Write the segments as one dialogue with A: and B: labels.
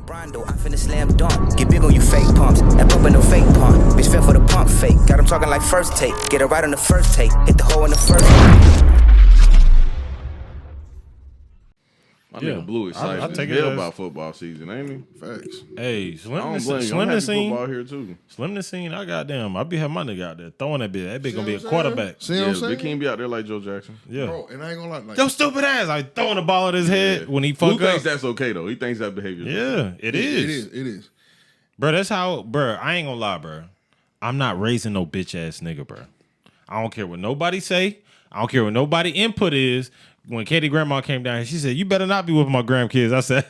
A: Rondo, I finna slam dunk. Get big on you fake pumps. That pump ain't no fake pump. Bitch fell for the pump fake. Got him talking like first take. Get it right on the first take. Hit the hole in the first.
B: My nigga Blue excited as hell about football season, ain't he?
C: Facts.
D: Hey, Slim the scene.
B: Football here too.
D: Slim the scene. I be having my nigga out there throwing that bitch. That bitch gonna be a quarterback.
C: See what I'm saying?
B: Big King be out there like Joe Jackson.
D: Yeah.
C: Bro, and I ain't gonna lie. Like,
D: Yo, stupid ass. Like throwing the ball at his head when he fuck up.
B: Blue thinks that's okay though. He thinks that behavior.
D: Yeah, it is.
C: It is.
D: Bro, that's how, bro, I ain't gonna lie, bro. I'm not raising no bitch ass nigga, bro. I don't care what nobody say. I don't care what nobody input is. When Katie grandma came down here, she said, "You better not be with my grandkids." I said,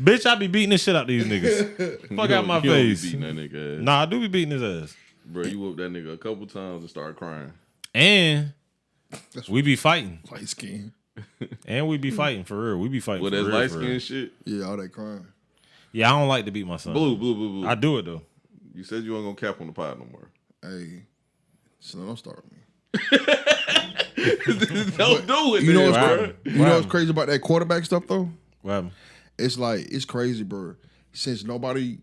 D: "Bitch, I be beating the shit out these niggas. Fuck out my face."
B: Beating that nigga ass.
D: Nah, I do be beating his ass.
B: Bro, you whooped that nigga a couple times and started crying.
D: And we be fighting.
C: Light skin.
D: And we be fighting for real. We be fighting
B: with
D: for
B: that
D: real.
B: Light skin shit?
C: Yeah, all that crying.
D: Yeah, I don't like to beat my son.
B: Blue.
D: I do it though.
B: You said you weren't gonna cap on the pod no more.
C: Hey, so don't start with me.
B: Don't do it.
C: You know
B: man,
C: what's you know what's crazy about that quarterback stuff though?
D: What happened?
C: It's like it's crazy, bro. Since nobody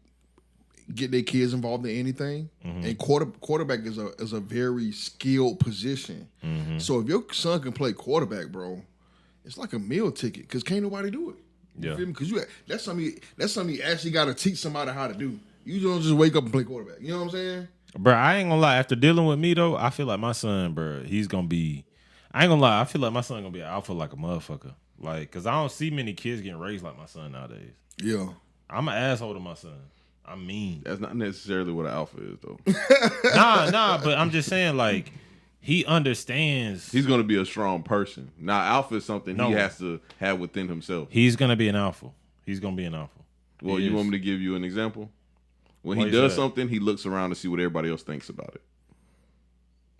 C: get their kids involved in anything, and quarterback is a very skilled position. So if your son can play quarterback, bro, it's like a meal ticket because can't nobody do it. You feel me? Because that's something you actually got to teach somebody how to do. You don't just wake up and play quarterback. You know what I'm saying?
D: Bro, I ain't gonna lie. After dealing with me though, I feel like my son, bro, he's gonna be. I ain't gonna lie. I feel like my son gonna be an alpha like a motherfucker. Like, cause I don't see many kids getting raised like my son nowadays.
C: Yeah,
D: I'm an asshole to my son. I'm mean.
B: That's not necessarily what an alpha is though.
D: Nah. But I'm just saying, like, he understands.
B: He's gonna be a strong person. Now, alpha is something he has to have within himself.
D: He's gonna be an alpha. He's gonna be an alpha.
B: Well, you want me to give you an example? When he does something, he looks around to see what everybody else thinks about it.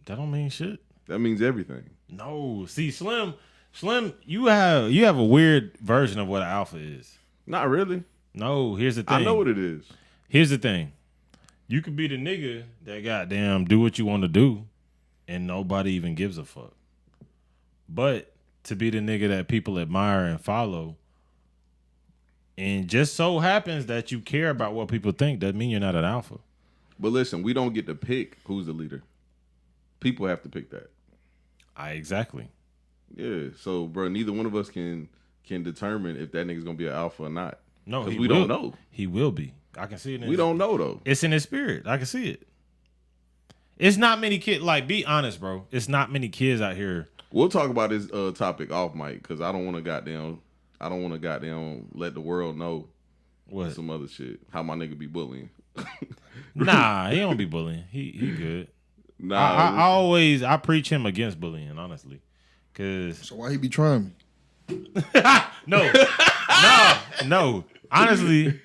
D: That don't mean shit.
B: That means everything.
D: No, see, Slim, you have a weird version of what an alpha is.
B: Not really.
D: No, here's the thing.
B: I know what it is.
D: Here's the thing. You could be the nigga that goddamn do what you want to do, and nobody even gives a fuck. But to be the nigga that people admire and follow, and just so happens that you care about what people think, doesn't mean you're not an alpha.
B: But listen, we don't get to pick who's the leader. People have to pick that.
D: Exactly.
B: Yeah. So, bro, neither one of us can determine if that nigga's gonna be an alpha or not.
D: No,
B: we don't know.
D: He will be. I can see it.
B: We don't know though.
D: It's in his spirit. I can see it. It's not many kids. Like, be honest, bro. It's not many kids out here.
B: We'll talk about this topic off mic because I don't want to goddamn let the world know
D: What?
B: some other shit. How my nigga be bullying.
D: Nah, he don't be bullying. He good.
B: Nah,
D: I preach him against bullying, honestly.
C: So why he be trying me?
D: No. Honestly,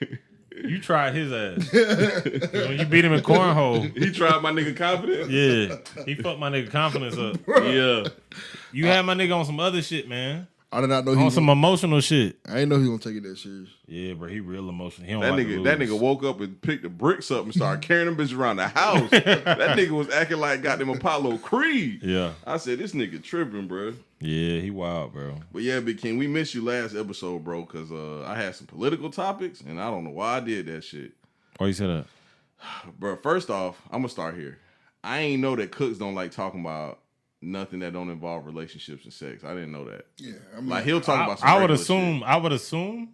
D: you tried his ass. When you beat him in cornhole.
B: he tried my nigga confidence.
D: Yeah. He fucked my nigga confidence up.
B: Yeah.
D: You had my nigga on some other shit, man.
C: I did not know
D: on some emotional shit.
C: I didn't know he was gonna take it that serious.
D: Yeah, bro, he real emotional. He don't
B: that nigga woke up and picked the bricks up and started carrying them bitches around the house. That nigga was acting like goddamn Apollo Creed.
D: Yeah.
B: I said, this nigga tripping, bro.
D: Yeah, he wild, bro.
B: But yeah, Big King, we missed you last episode, bro, because I had some political topics, and I don't know why I did that shit.
D: Why you said that?
B: Bro, first off, I'm going to start here. I ain't know that cooks don't like talking about nothing that don't involve relationships and sex. I didn't know that.
C: Yeah, I mean,
B: like he'll talk about some
D: I would
B: regular
D: assume,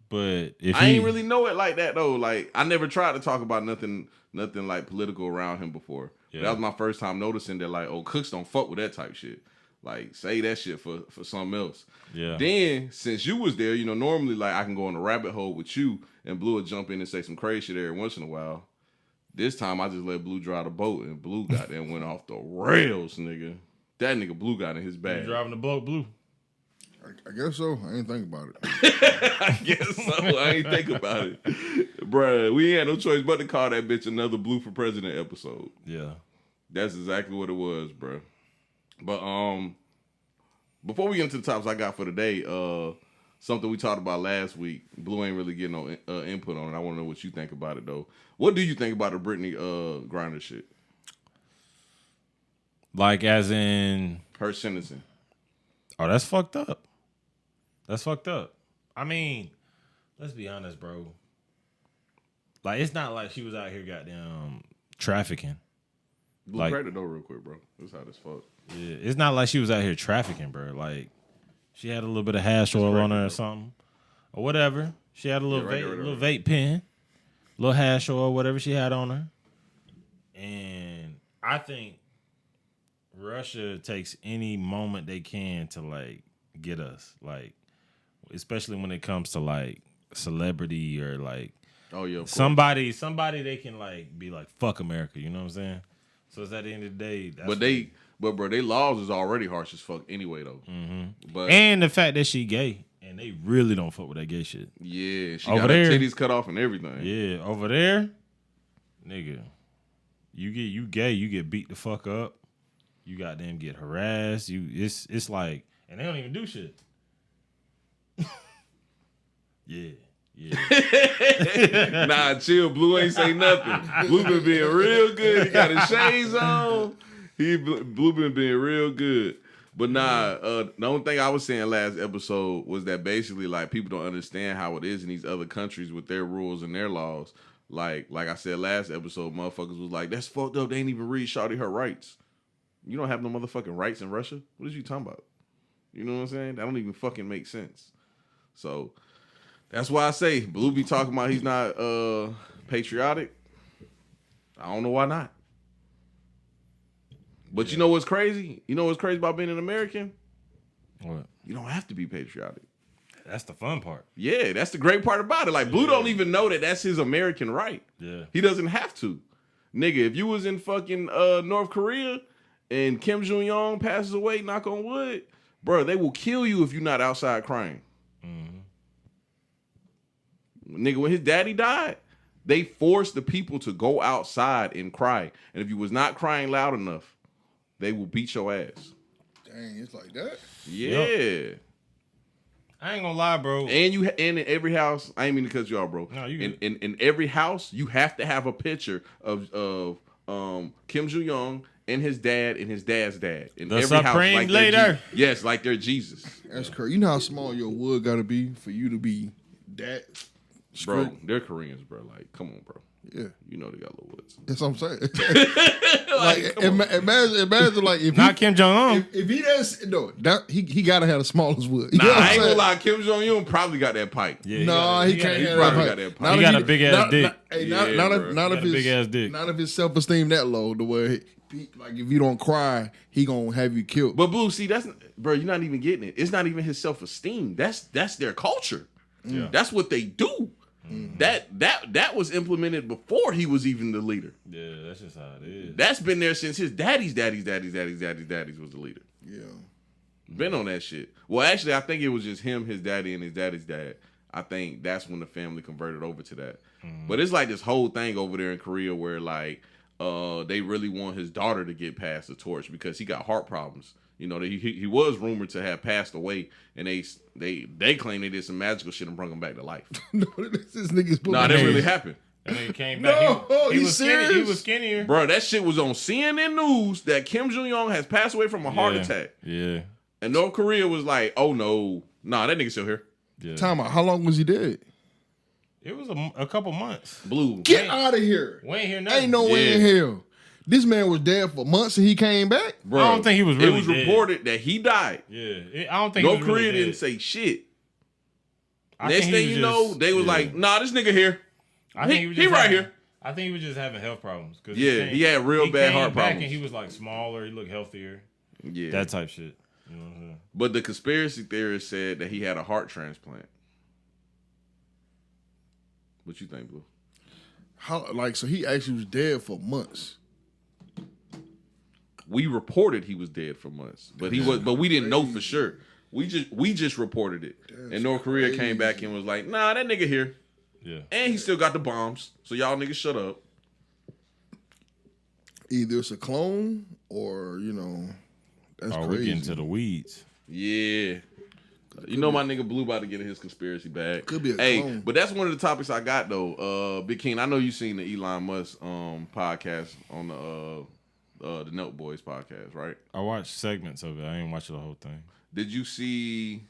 D: but if
B: I ain't really know it like that though. Like I never tried to talk about nothing like political around him before. Yeah. That was my first time noticing that like, oh, cooks don't fuck with that type shit. Like say that shit for something else.
D: Yeah.
B: Then since you was there, you know, normally like I can go in a rabbit hole with you and Blue would jump in and say some crazy shit every once in a while. This time I just let Blue drive the boat and Blue got there and went off the rails, nigga. That nigga Blue got in his bag.
D: You driving the boat, Blue?
C: I guess so. I ain't think about it.
B: I guess so. I ain't think about it. Bruh, we ain't had no choice but to call that bitch another Blue for President episode.
D: Yeah.
B: That's exactly what it was, bruh. But before we get into the topics I got for today, something we talked about last week. Blue ain't really getting no input on it. I want to know what you think about it, though. What do you think about the Brittany Griner shit?
D: Like, as in
B: her sentencing.
D: Oh, that's fucked up. That's fucked up. I mean, let's be honest, bro. Like, it's not like she was out here goddamn trafficking.
B: Blue,
D: Like,
B: crack the door real quick, bro. This hot as fuck.
D: yeah, it's not like she was out here trafficking, bro. Like, she had a little bit of hash oil on her or something, or whatever. She had a little little vape pen, little hash oil, whatever she had on her. And I think Russia takes any moment they can to like get us, like, especially when it comes to like celebrity or like somebody they can like be like fuck America, you know what I'm saying? So it's at the end of the day.
B: But bro, they laws is already harsh as fuck anyway though. Mm-hmm. But
D: and the fact that she gay and they really don't fuck with that gay shit.
B: Yeah, she
D: over
B: got
D: there,
B: her titties cut off and everything.
D: Yeah, over there, nigga, you gay, you get beat the fuck up. You goddamn get harassed. It's like, and they don't even do shit. Yeah.
B: Nah, chill. Blue ain't say nothing. Blue been being real good. He got his shades on. Blue been being real good. But nah, the only thing I was saying last episode was that basically like people don't understand how it is in these other countries with their rules and their laws. Like I said last episode, motherfuckers was like, that's fucked up. They ain't even read Shawty her rights. You don't have no motherfucking rights in Russia? What is you talking about? You know what I'm saying? That don't even fucking make sense. So that's why I say Blue be talking about he's not patriotic. I don't know why not. But you know what's crazy? You know what's crazy about being an American?
D: What?
B: You don't have to be patriotic.
D: That's the fun part.
B: Yeah, that's the great part about it. Like, Blue don't even know that that's his American right.
D: Yeah.
B: He doesn't have to. Nigga, if you was in fucking North Korea and Kim Jong-un passes away, knock on wood, bro, they will kill you if you're not outside crying. Mm-hmm. Nigga, when his daddy died, they forced the people to go outside and cry. And if you was not crying loud enough, they will beat your ass.
C: Dang, it's like that?
B: Yeah. Yep.
D: I ain't gonna lie, bro.
B: And in every house, I ain't mean to cut you off, bro.
D: No, you
B: in every house, you have to have a picture of Kim Jong-un and his dad and his dad's dad. In
D: the
B: every
D: Supreme
B: house, like
D: Leader.
B: Yes, like they're Jesus.
C: That's crazy. You know how small your wood gotta be for you to be that strict?
B: Bro, they're Koreans, bro. Like, come on, bro.
C: Yeah.
B: You know they got little woods.
C: That's what I'm saying. Like, imagine like if
D: not Kim Jong-un.
C: If he does he gotta have the smallest wood.
B: Nah, I ain't gonna lie. Kim Jong-un probably got that pipe.
C: Yeah, he can't have that pipe.
D: He got a big ass dick.
C: Not if his
D: big ass dick.
C: Not if his self-esteem that low. The way like if you don't cry, he gonna have you killed.
B: But Blue, see, that's bro. You're not even getting it. It's not even his self-esteem. That's their culture.
D: Yeah.
B: That's what they do. Mm-hmm. That was implemented before he was even the leader.
D: Yeah, that's just how it is.
B: That's been there since his daddy's was the leader.
C: Yeah.
B: Been on that shit. Well, actually, I think it was just him, his daddy, and his daddy's dad. I think that's when the family converted over to that. Mm-hmm. But it's like this whole thing over there in Korea where like they really want his daughter to get past the torch because he got heart problems. You know, he was rumored to have passed away, and they claim they did some magical shit and brought him back to life.
C: No, this nigga's
B: that really happened.
D: And then he came back. He was
C: serious?
D: Skinny, he was skinnier.
B: Bro, that shit was on CNN News that Kim Jong-un has passed away from a heart attack.
D: Yeah.
B: And North Korea was like, oh no. Nah, that nigga still here.
C: Yeah. Time out. How long was he dead?
D: It was a couple months.
B: Blue.
C: Get out of here.
D: We ain't hear nothing.
C: Ain't no way in hell. This man was dead for months and he came back?
B: Bro,
D: I don't think he was really dead.
B: It was reported that he died.
D: Yeah. I don't think
B: North
D: he was really
B: Korea
D: dead.
B: didn't say shit. Next thing you know, they was like, nah, this nigga here.
D: I think
B: he right here.
D: I think he was just having health problems.
B: Yeah, he had real bad heart problems.
D: And he was like smaller. He looked healthier.
B: Yeah.
D: That type shit. You know what I'm saying?
B: But the conspiracy theorists said that he had a heart transplant. What you think, Blue?
C: So he actually was dead for months.
B: We reported he was dead for months, but we didn't know for sure. We just reported it, and North Korea came back and was like, "Nah, that nigga here."
D: Yeah,
B: and he still got the bombs. So y'all niggas shut up.
C: Either it's a clone or that's crazy.
D: We get into the weeds.
B: Yeah. You know my nigga Blue about to get in his conspiracy bag.
C: Could be a clone.
B: But that's one of the topics I got though. Big King, I know you seen the Elon Musk podcast on the NELK Boys podcast, right?
D: I watched segments of it. I ain't watch the whole thing.
B: did you see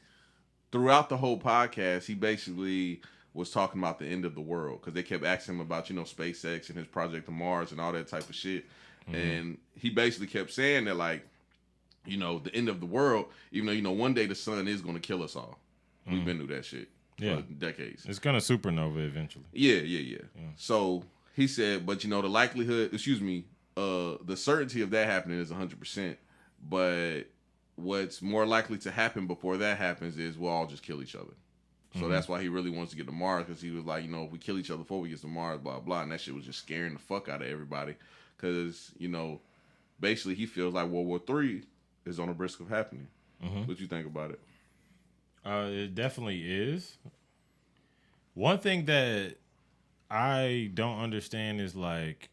B: throughout the whole podcast, he basically was talking about the end of the world because they kept asking him about, SpaceX and his project to Mars and all that type of shit. Mm-hmm. And he basically kept saying that, like, the end of the world, even though, one day the sun is going to kill us all. Mm-hmm. We've been through that shit for decades.
D: It's going to supernova eventually.
B: Yeah. So he said, but, the likelihood, the certainty of that happening is 100%. But what's more likely to happen before that happens is we'll all just kill each other. So that's why he really wants to get to Mars, because he was like, if we kill each other before we get to Mars, blah, blah. And that shit was just scaring the fuck out of everybody. Because, basically he feels like World War III is on the brisk of happening. Mm-hmm. What you think about it?
D: It definitely is. One thing that I don't understand is, like,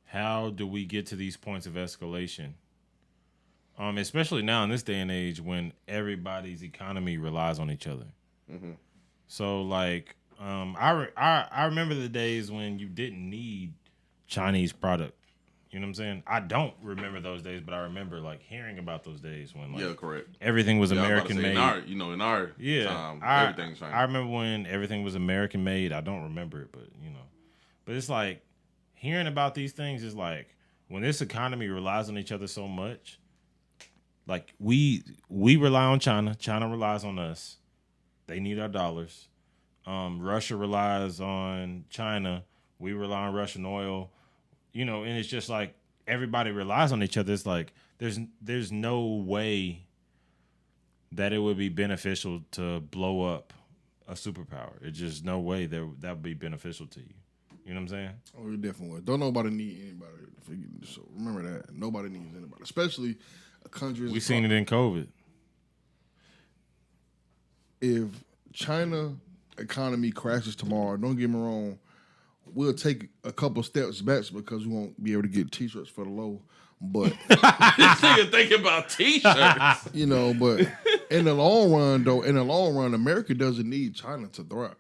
D: how do we get to these points of escalation? Especially now in this day and age when everybody's economy relies on each other. Mm-hmm. So, like, I remember the days when you didn't need Chinese product. You know what I'm saying? I don't remember those days, but I remember, like, hearing about those days when, like,
B: correct.
D: Everything was American made.
B: In our time, everything's Chinese.
D: I remember when everything was American made. I don't remember it, but but it's like hearing about these things is like when this economy relies on each other so much. Like we rely on China. China relies on us. They need our dollars. Russia relies on China. We rely on Russian oil. And it's just like everybody relies on each other. It's like there's no way that it would be beneficial to blow up a superpower. It's just no way that would be beneficial to you. You know what I'm saying?
C: Oh, it definitely would. Don't nobody need anybody. So remember that. Nobody needs anybody, especially countries.
D: We seen it in COVID.
C: If China economy crashes tomorrow, don't get me wrong, we'll take a couple steps back because we won't be able to get T-shirts for the low. But
B: this nigga thinking about T-shirts.
C: But in the long run, America doesn't need China to thrive.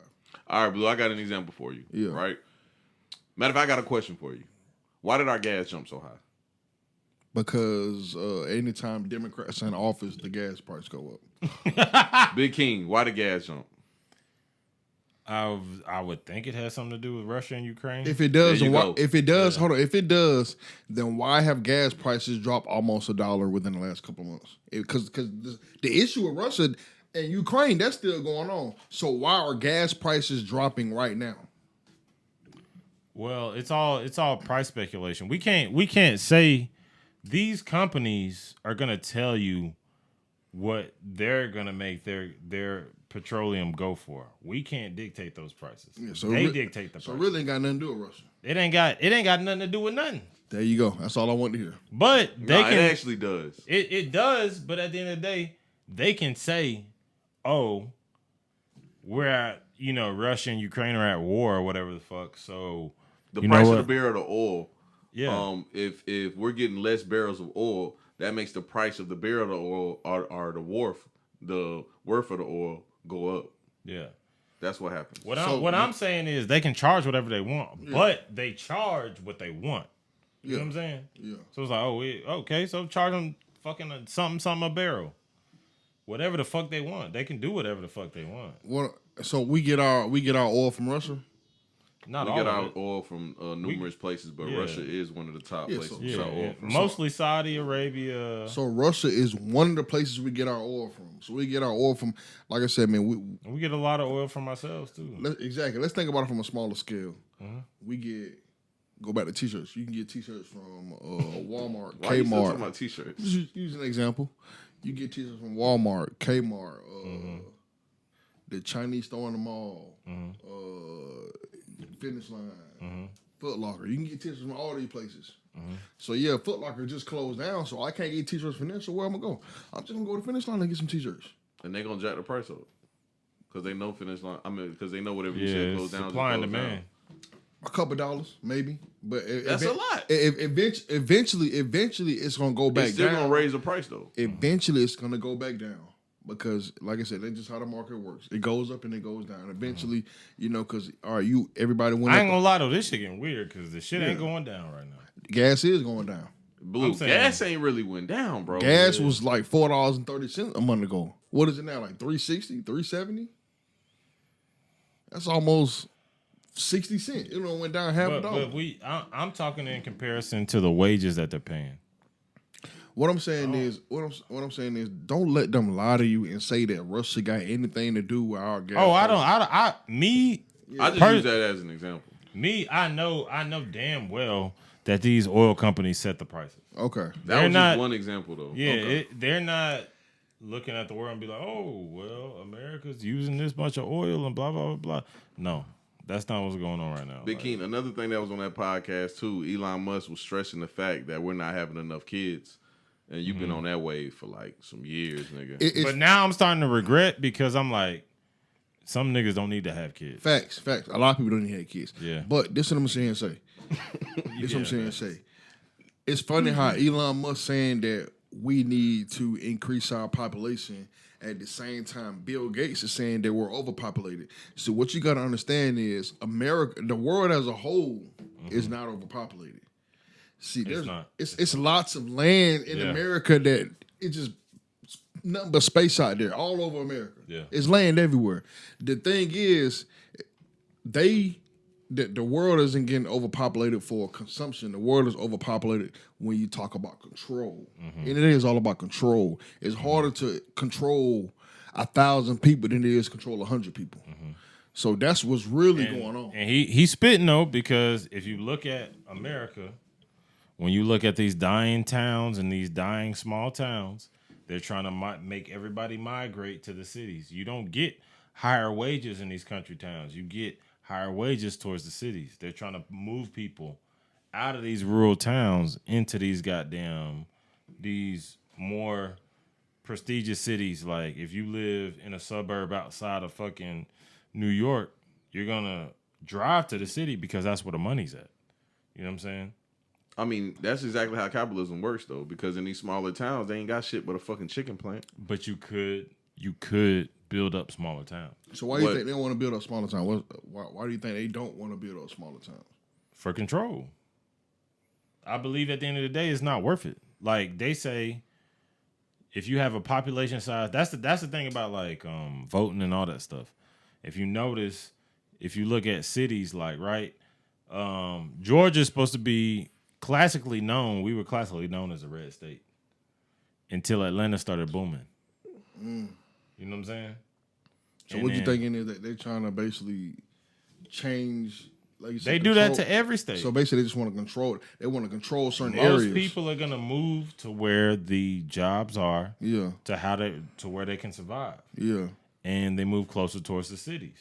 B: All right, Blue, I got an example for you.
C: Yeah.
B: Right? Matter of fact, I got a question for you. Why did our gas jump so high?
C: Because anytime Democrats in office, the gas price go up.
B: Big King, why did gas jump?
D: I would think it has something to do with Russia and Ukraine.
C: If it does, if it does, then why have gas prices dropped almost $1 within the last couple of months? Because the issue with Russia and Ukraine, that's still going on. So why are gas prices dropping right now?
D: Well, it's all price speculation. We can't say these companies are gonna tell you what they're gonna make their petroleum go for. We can't dictate those prices. Yeah, so they dictate the price.
C: So it really ain't got nothing to do with Russia.
D: It ain't got nothing to do with nothing.
C: There you go. That's all I want to hear.
D: But
B: it actually does.
D: It does, but at the end of the day, they can say, oh, we're at, Russia and Ukraine are at war or whatever the fuck. So
B: the price of the barrel of oil. Yeah. If we're getting less barrels of oil, that makes the price of the barrel of oil or the worth of the oil go up.
D: Yeah.
B: That's what happens.
D: What I'm saying is they can charge whatever they want, but they charge what they want. You know what I'm saying? Yeah. So it's like, okay, so charge them fucking something a barrel. Whatever the fuck they want. They can do whatever the fuck they want.
C: Well, so we get our oil from Russia?
B: We get our oil from numerous places, but Russia is one of the top places we sell oil from.
D: Mostly Saudi Arabia.
C: So Russia is one of the places we get our oil from. So we get our oil from, like I said, man,
D: we get a lot of oil from ourselves too.
C: Exactly. Let's think about it from a smaller scale. Mm-hmm. Go back to T-shirts. You can get T-shirts from Walmart,
B: Why
C: Kmart.
B: Are you still talking about T-shirts?
C: Just use an example. You get T-shirts from Walmart, Kmart, the Chinese store in the mall, Finish Line, Foot Locker. You can get T-shirts from all these places. So Foot Locker just closed down, so I can't get T-shirts from there. So where am I going? I'm just gonna go to Finish Line and get some T-shirts.
B: And they gonna jack the price up because they know Finish Line. because they know whatever you say goes down.
D: Supply and demand.
C: A couple dollars, maybe, but
B: that's a lot.
C: Eventually, it's gonna go back down.
B: It's still gonna raise the price though.
C: Eventually, it's gonna go back down because, like I said, that's just how the market works. It goes up and it goes down. Eventually, because everybody went.
D: I ain't gonna lie though, this shit getting weird because the shit ain't going down right now.
C: Gas is going down.
B: Blue, gas ain't really went down, bro.
C: Gas was like $4.30 a month ago. What is it now? Like $3.60, $3.70? That's almost 60 cents. It went down half a dollar.
D: But I'm talking in comparison to the wages that they're paying.
C: What I'm saying is, don't let them lie to you and say that Russia got anything to do with our gas.
D: Oh, I just
B: use that as an example.
D: I know damn well that these oil companies set the prices.
C: Okay,
B: that was just one example, though.
D: Yeah,
B: okay.
D: They're not looking at the world and be like, oh, well, America's using this much of oil and blah blah blah blah. No, that's not what's going on right now.
B: Big Keen, another thing that was on that podcast too, Elon Musk was stressing the fact that we're not having enough kids. And you've been on that wave for like some years, nigga.
D: But now I'm starting to regret because I'm like, some niggas don't need to have kids.
C: Facts. A lot of people don't need to have kids.
D: Yeah.
C: But this is what I'm saying say. It's funny how Elon Musk saying that we need to increase our population. At the same time, Bill Gates is saying that we're overpopulated. So what you got to understand is America, the world as a whole, is not overpopulated. See, it's lots of land in America that it's just nothing but space out there, all over America.
D: Yeah.
C: It's land everywhere. The thing is, the world isn't getting overpopulated for consumption. The world is overpopulated when you talk about control. And it is all about control. It's harder to control 1,000 people than it is control 100 people. So that's what's really going on.
D: And he's spitting though, because if you look at America, when you look at these dying towns and these dying small towns, they're trying to make everybody migrate to the cities. You don't get higher wages in these country towns. You get higher wages towards the cities. They're trying to move people out of these rural towns into these more prestigious cities. Like if you live in a suburb outside of fucking New York, you're going to drive to the city because that's where the money's at. You know what I'm saying?
B: I mean, that's exactly how capitalism works, though, because in these smaller towns, they ain't got shit but a fucking chicken plant.
D: But you could build up smaller towns.
C: So why do you think they don't want to build up smaller towns? Why do you think they don't want to build up smaller towns?
D: For control. I believe at the end of the day, it's not worth it. Like they say, if you have a population size, that's the thing about like voting and all that stuff. If you notice, if you look at cities, like Georgia's supposed to be classically known. We were classically known as a red state until Atlanta started booming. You know what I'm saying?
C: So what you thinking is that they're trying to basically change? Like you said,
D: they do that to every state.
C: So basically, they just want to control. They want to control certain areas.
D: Most people are gonna move to where the jobs are.
C: Yeah.
D: To where they can survive.
C: Yeah.
D: And they move closer towards the cities.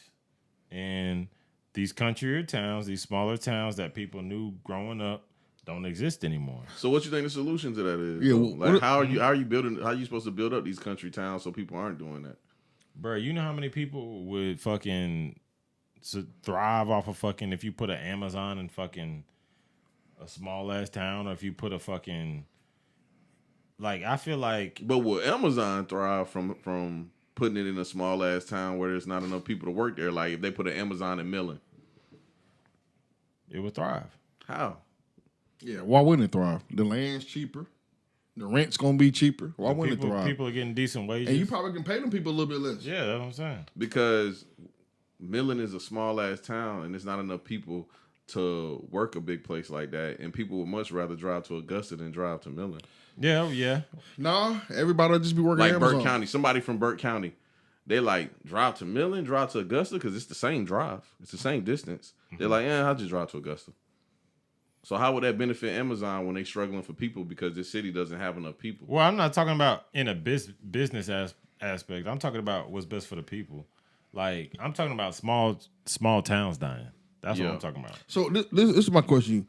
D: And these country towns, these smaller towns that people knew growing up, don't exist anymore.
B: So what you think the solution to that is?
C: Yeah,
B: like how are you supposed to build up these country towns so people aren't doing that?
D: Bro, you know how many people would fucking thrive off of fucking if you put an Amazon in fucking a small ass town, or if you put a fucking like I feel like.
B: But will Amazon thrive from putting it in a small ass town where there's not enough people to work there? Like if they put an Amazon in Millen,
D: it would thrive.
B: How?
C: Yeah, why wouldn't it thrive? The land's cheaper. The rent's gonna be cheaper. Why wouldn't it thrive?
D: People are getting decent wages.
C: And you probably can pay them people a little bit less.
D: Yeah, that's what I'm saying.
B: Because Millen is a small ass town and there's not enough people to work a big place like that. And people would much rather drive to Augusta than drive to Millen.
D: Yeah.
C: Nah, everybody will just be working
B: like
C: at Amazon.
B: Burke County. Somebody from Burke County. They like drive to Millen, drive to Augusta because it's the same drive. It's the same distance. They're like, I'll just drive to Augusta. So how would that benefit Amazon when they struggling for people because this city doesn't have enough people?
D: Well, I'm not talking about in a business aspect. I'm talking about what's best for the people. Like I'm talking about small towns dying. That's what I'm talking about.
C: So this is my question: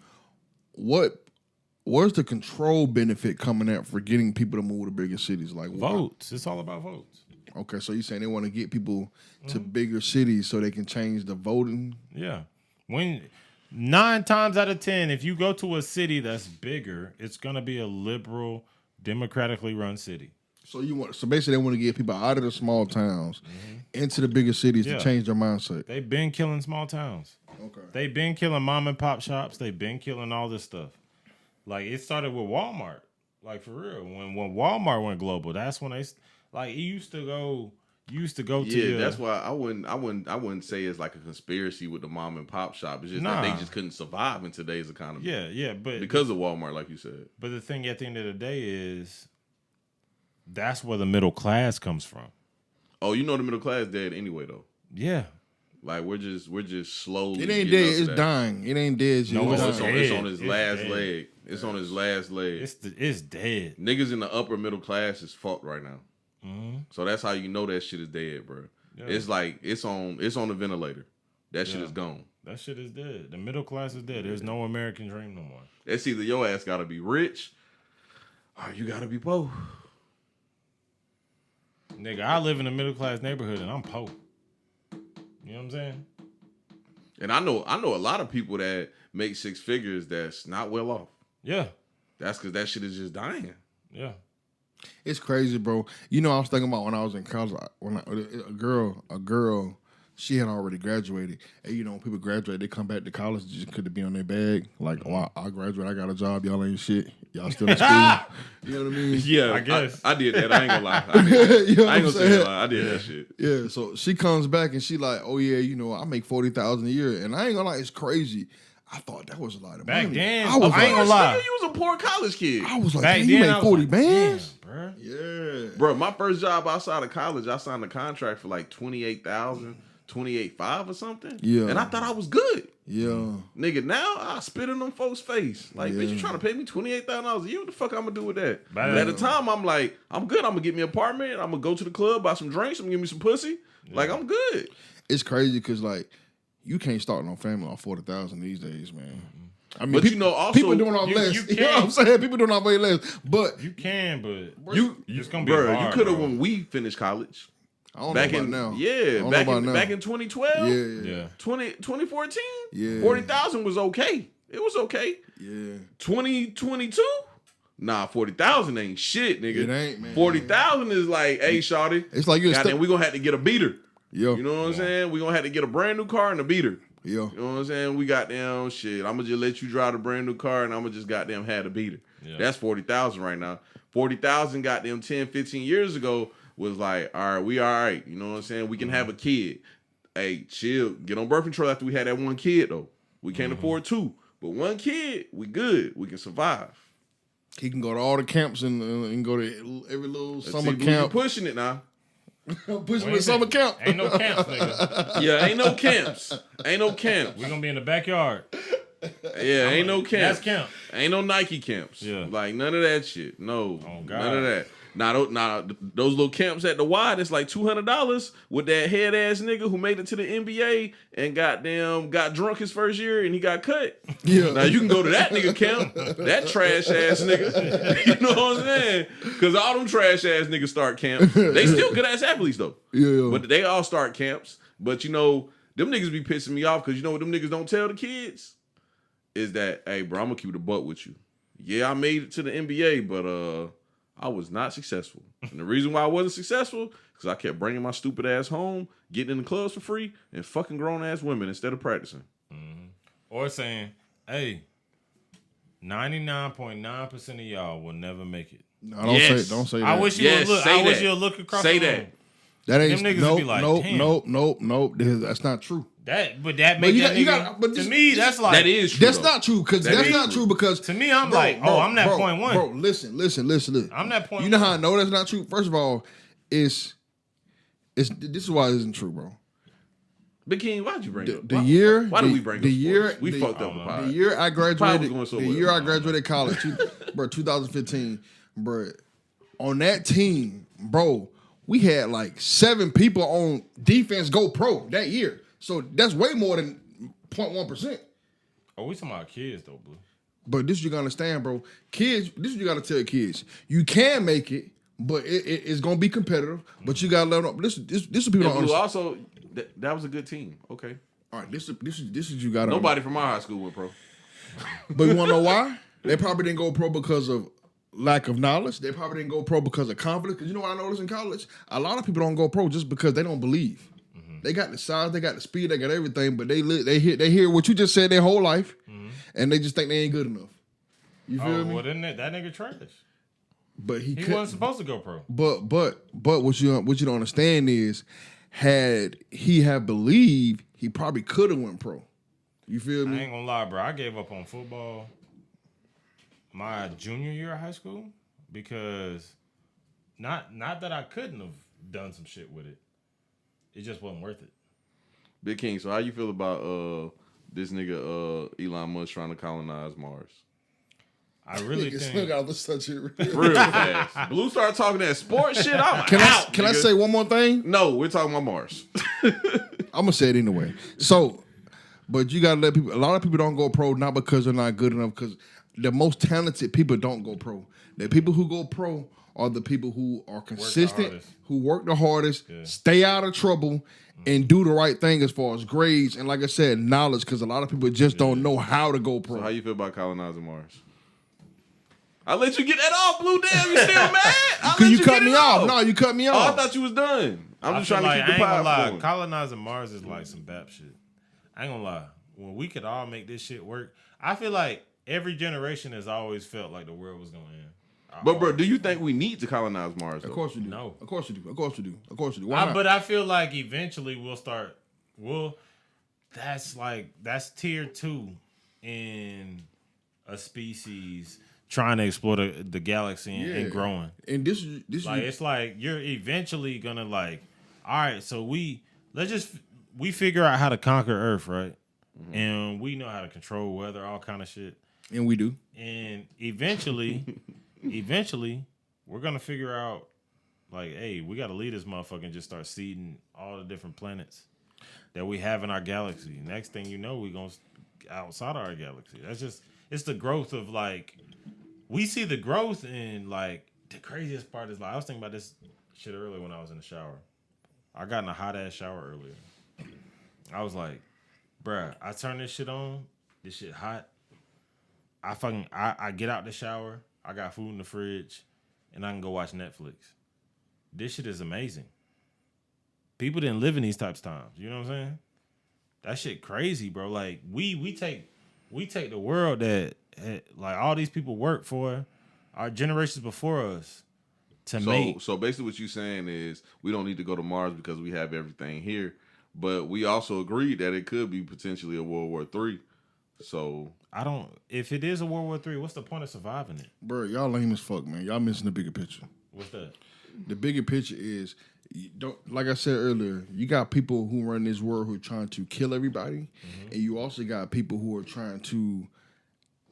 C: where's the control benefit coming out for getting people to move to bigger cities? Like
D: votes. It's all about votes.
C: Okay, so you're saying they want to get people to bigger cities so they can change the voting?
D: Yeah. When 9 times out of 10, if you go to a city that's bigger, it's gonna be a liberal, democratically run city.
C: So basically they want to get people out of the small towns into the bigger cities to change their mindset.
D: They've been killing small towns.
C: Okay.
D: They've been killing mom and pop shops. They've been killing all this stuff. Like it started with Walmart. Like for real, when Walmart went global, that's when they like. You used to go to.
B: Yeah, that's why I wouldn't say it's like a conspiracy with the mom and pop shop. It's just that they just couldn't survive in today's economy.
D: Yeah, but
B: because of Walmart, like you said.
D: But the thing at the end of the day is, that's where the middle class comes from.
B: Oh, you know the middle class dead anyway though.
D: Yeah.
B: Like we're just slowly.
C: It ain't dead. It's dying. It ain't dead.
D: No,
B: it's on his last
D: dead.
B: leg. It's on his last leg.
D: It's dead.
B: Niggas in the upper middle class is fucked right now.
D: Mm-hmm.
B: So that's how you know that shit is dead, bro. Yeah. It's like it's on the ventilator. That shit is gone.
D: That shit is dead. The middle class is dead. There's no American dream no more.
B: It's either your ass gotta be rich or you gotta be poor.
D: Nigga, I live in a middle class neighborhood and I'm poor. You know what I'm saying?
B: And I know a lot of people that make six figures that's not well off.
D: Yeah.
B: That's because that shit is just dying.
D: Yeah.
C: It's crazy, bro. You know, I was thinking about when I was in college, a girl, she had already graduated. And you know, when people graduate, they come back to college just couldn't be on their bag. Like, oh, I graduated, I got a job, y'all ain't shit. Y'all still in school. You know what I mean?
B: Yeah,
D: I guess.
B: I did that. I ain't gonna lie. I ain't gonna say a lie. I did that shit.
C: Yeah, so she comes back and she like, oh yeah, you know, I make $40,000 a year. And I ain't gonna lie, it's crazy. I thought that was a lot of money.
D: Back then,
C: I
D: ain't gonna lie.
B: You was a poor college kid.
C: I was like,
D: Back
C: damn, you
D: then,
C: make 40 bands?
D: Bro.
C: Yeah.
B: Bro, my first job outside of college, I signed a contract for like $28,000, $28,500 or something.
C: Yeah.
B: And I thought I was good.
C: Yeah.
B: Nigga, now I spit in them folks' face. Like, bitch, you trying to pay me $28,000 a year? What the fuck I'm gonna do with that? But at the time, I'm like, I'm good. I'm gonna get me an apartment. I'm gonna go to the club, buy some drinks. I'm gonna give me some pussy. Yeah. Like, I'm good.
C: It's crazy because, like, you can't start no family on $40,000 these days, man. I mean,
B: but
C: people,
B: you know, also
C: people doing all less. You know what I'm saying? People doing all way less. But
D: you can, but
B: it's
D: gonna be
B: hard,
D: you
B: could have when we finished college.
C: I don't
B: back
C: know about
B: in
C: now.
B: Yeah, back in 2012.
C: Yeah.
B: 2014.
C: Yeah.
B: 40,000 was okay. It was okay.
C: Yeah.
B: 2022. Nah, 40,000 ain't shit, nigga.
C: It ain't, man.
B: 40,000 is like, hey, shawty.
C: It's like you're
B: we gonna have to get a beater.
C: Yeah.
B: You know what I'm saying? We gonna have to get a brand new car and a beater.
C: Yeah.
B: You know what I'm saying? We goddamn shit. I'm gonna just let you drive a brand new car and I'm gonna just goddamn have a beater. Yeah. That's 40,000 right now. 40,000 goddamn 10, 15 years ago was like, all right, we all right. You know what I'm saying? We can have a kid. Hey, chill. Get on birth control after we had that one kid though. We can't afford two. But one kid, we good. We can survive.
C: He can go to all the camps and go to every little summer camp.
B: Pushing it now.
C: Pushing with summer camp.
D: Ain't no camps, nigga.
B: Yeah, ain't no camps. Ain't no camps.
D: We gonna be in the backyard.
B: Yeah, ain't no camps.
D: That's camp.
B: Ain't no Nike camps.
D: Yeah.
B: Like none of that shit. No.
D: Oh, God.
B: None of that. Now those little camps at the Y, it's like $200 with that head ass nigga who made it to the NBA and got drunk his first year and he got cut.
C: Yeah.
B: Now you can go to that nigga camp, that trash ass nigga. You know what I'm saying? Because all them trash ass niggas start camps. They still good ass athletes though.
C: Yeah.
B: But they all start camps. But you know, them niggas be pissing me off because you know what them niggas don't tell the kids? Is that, hey bro, I'm gonna keep the butt with you. Yeah, I made it to the NBA, but I was not successful. And the reason why I wasn't successful because I kept bringing my stupid ass home, getting in the clubs for free, and fucking grown ass women instead of practicing.
D: Mm-hmm. Or saying, hey, 99.9% of y'all will never make it.
C: No, don't say that.
D: I wish you would look. I wish you would look across the room.
C: That ain't
D: them niggas be like,
C: nope. That's not true.
D: To me, that's like
B: that is true.
C: That's not true because that's not true because
D: to me, I'm I'm that 0.1.
C: Bro, listen.
D: I'm that 0.1.
C: You know how I know that's not true? First of all, this is why it isn't true, bro.
B: Big King, why'd you bring it up?
C: Why
B: did we bring
C: the year?
B: We fucked up the pod.
C: The year I graduated. I graduated college, bro, 2015, bro. On that team, bro, we had like 7 people on defense go pro that year. So that's way more than 0.1%.
D: Oh, we talking about kids though, bro.
C: But this you gotta understand, bro. Kids, this is what you gotta tell kids. You can make it, but it's gonna be competitive. But you gotta let them. This is people don't understand.
B: Also, that was a good team. Okay.
C: All right. This is you gotta.
B: Nobody from our high school went pro.
C: But you wanna know why? They probably didn't go pro because of lack of knowledge. They probably didn't go pro because of confidence. Because you know what I noticed in college? A lot of people don't go pro just because they don't believe. They got the size, they got the speed, they got everything, but they hear what you just said their whole life, and they just think they ain't good enough. You feel me?
D: Well, then that nigga trash.
C: But he
D: wasn't supposed to go pro.
C: But what you don't understand is, had he have believed, he probably could have went pro. You feel me?
D: I ain't gonna lie, bro. I gave up on football my junior year of high school because not that I couldn't have done some shit with it. It just wasn't worth it.
B: Big King, so how you feel about this nigga Elon Musk trying to colonize Mars?
D: I really think
C: got this such a
B: Real fast. Blue started talking that sports shit. I'm out.
C: Can I say one more thing?
B: No, we're talking about Mars.
C: I'm gonna say it anyway. So, but you gotta let people. A lot of people don't go pro not because they're not good enough. Because the most talented people don't go pro. The people who go pro are the people who are consistent, who work the hardest, stay out of trouble, and do the right thing as far as grades and, like I said, knowledge. Because a lot of people just don't know how to go pro.
B: So how you feel about colonizing Mars? I let you get that off, Blue. Damn, you still mad?
C: Because you cut me off. No, you cut me off.
B: Oh, I thought you was done. I'm just trying to keep the pie flowing.
D: Colonizing Mars is like some bap shit. I ain't gonna lie. When we could all make this shit work, I feel like every generation has always felt like the world was gonna end.
B: But bro, do you think we need to colonize Mars? Though?
C: Of course we do.
D: No.
C: Of course we do. Of course we do. Of course we do. Why not?
D: But I feel like eventually that's tier 2 in a species trying to explore the galaxy and growing.
C: And this
D: like it's like you're eventually gonna like, all right, so we figure out how to conquer Earth, right? Mm-hmm. And we know how to control weather, all kind of shit.
C: And we do.
D: And eventually, we're gonna figure out like, hey, we gotta leave this motherfucker and just start seeding all the different planets that we have in our galaxy. Next thing you know, we gonna outside our galaxy. It's the growth of like, we see the growth in like, the craziest part is like, I was thinking about this shit earlier when I was in the shower. I got in a hot ass shower earlier. I was like, bruh, I turn this shit on, this shit hot. I get out the shower, I got food in the fridge, and I can go watch Netflix. This shit is amazing. People didn't live in these types of times. You know what I'm saying? That shit crazy, bro. Like we take the world that like all these people work for, our generations before us, to make.
B: So basically, what you're saying is we don't need to go to Mars because we have everything here, but we also agreed that it could be potentially a World War III. So
D: I don't. If it is a World War III, what's the point of surviving it?
C: Bro, y'all lame as fuck, man. Y'all missing the bigger picture.
D: What's that?
C: The bigger picture is, like I said earlier, you got people who run this world who are trying to kill everybody, and you also got people who are trying to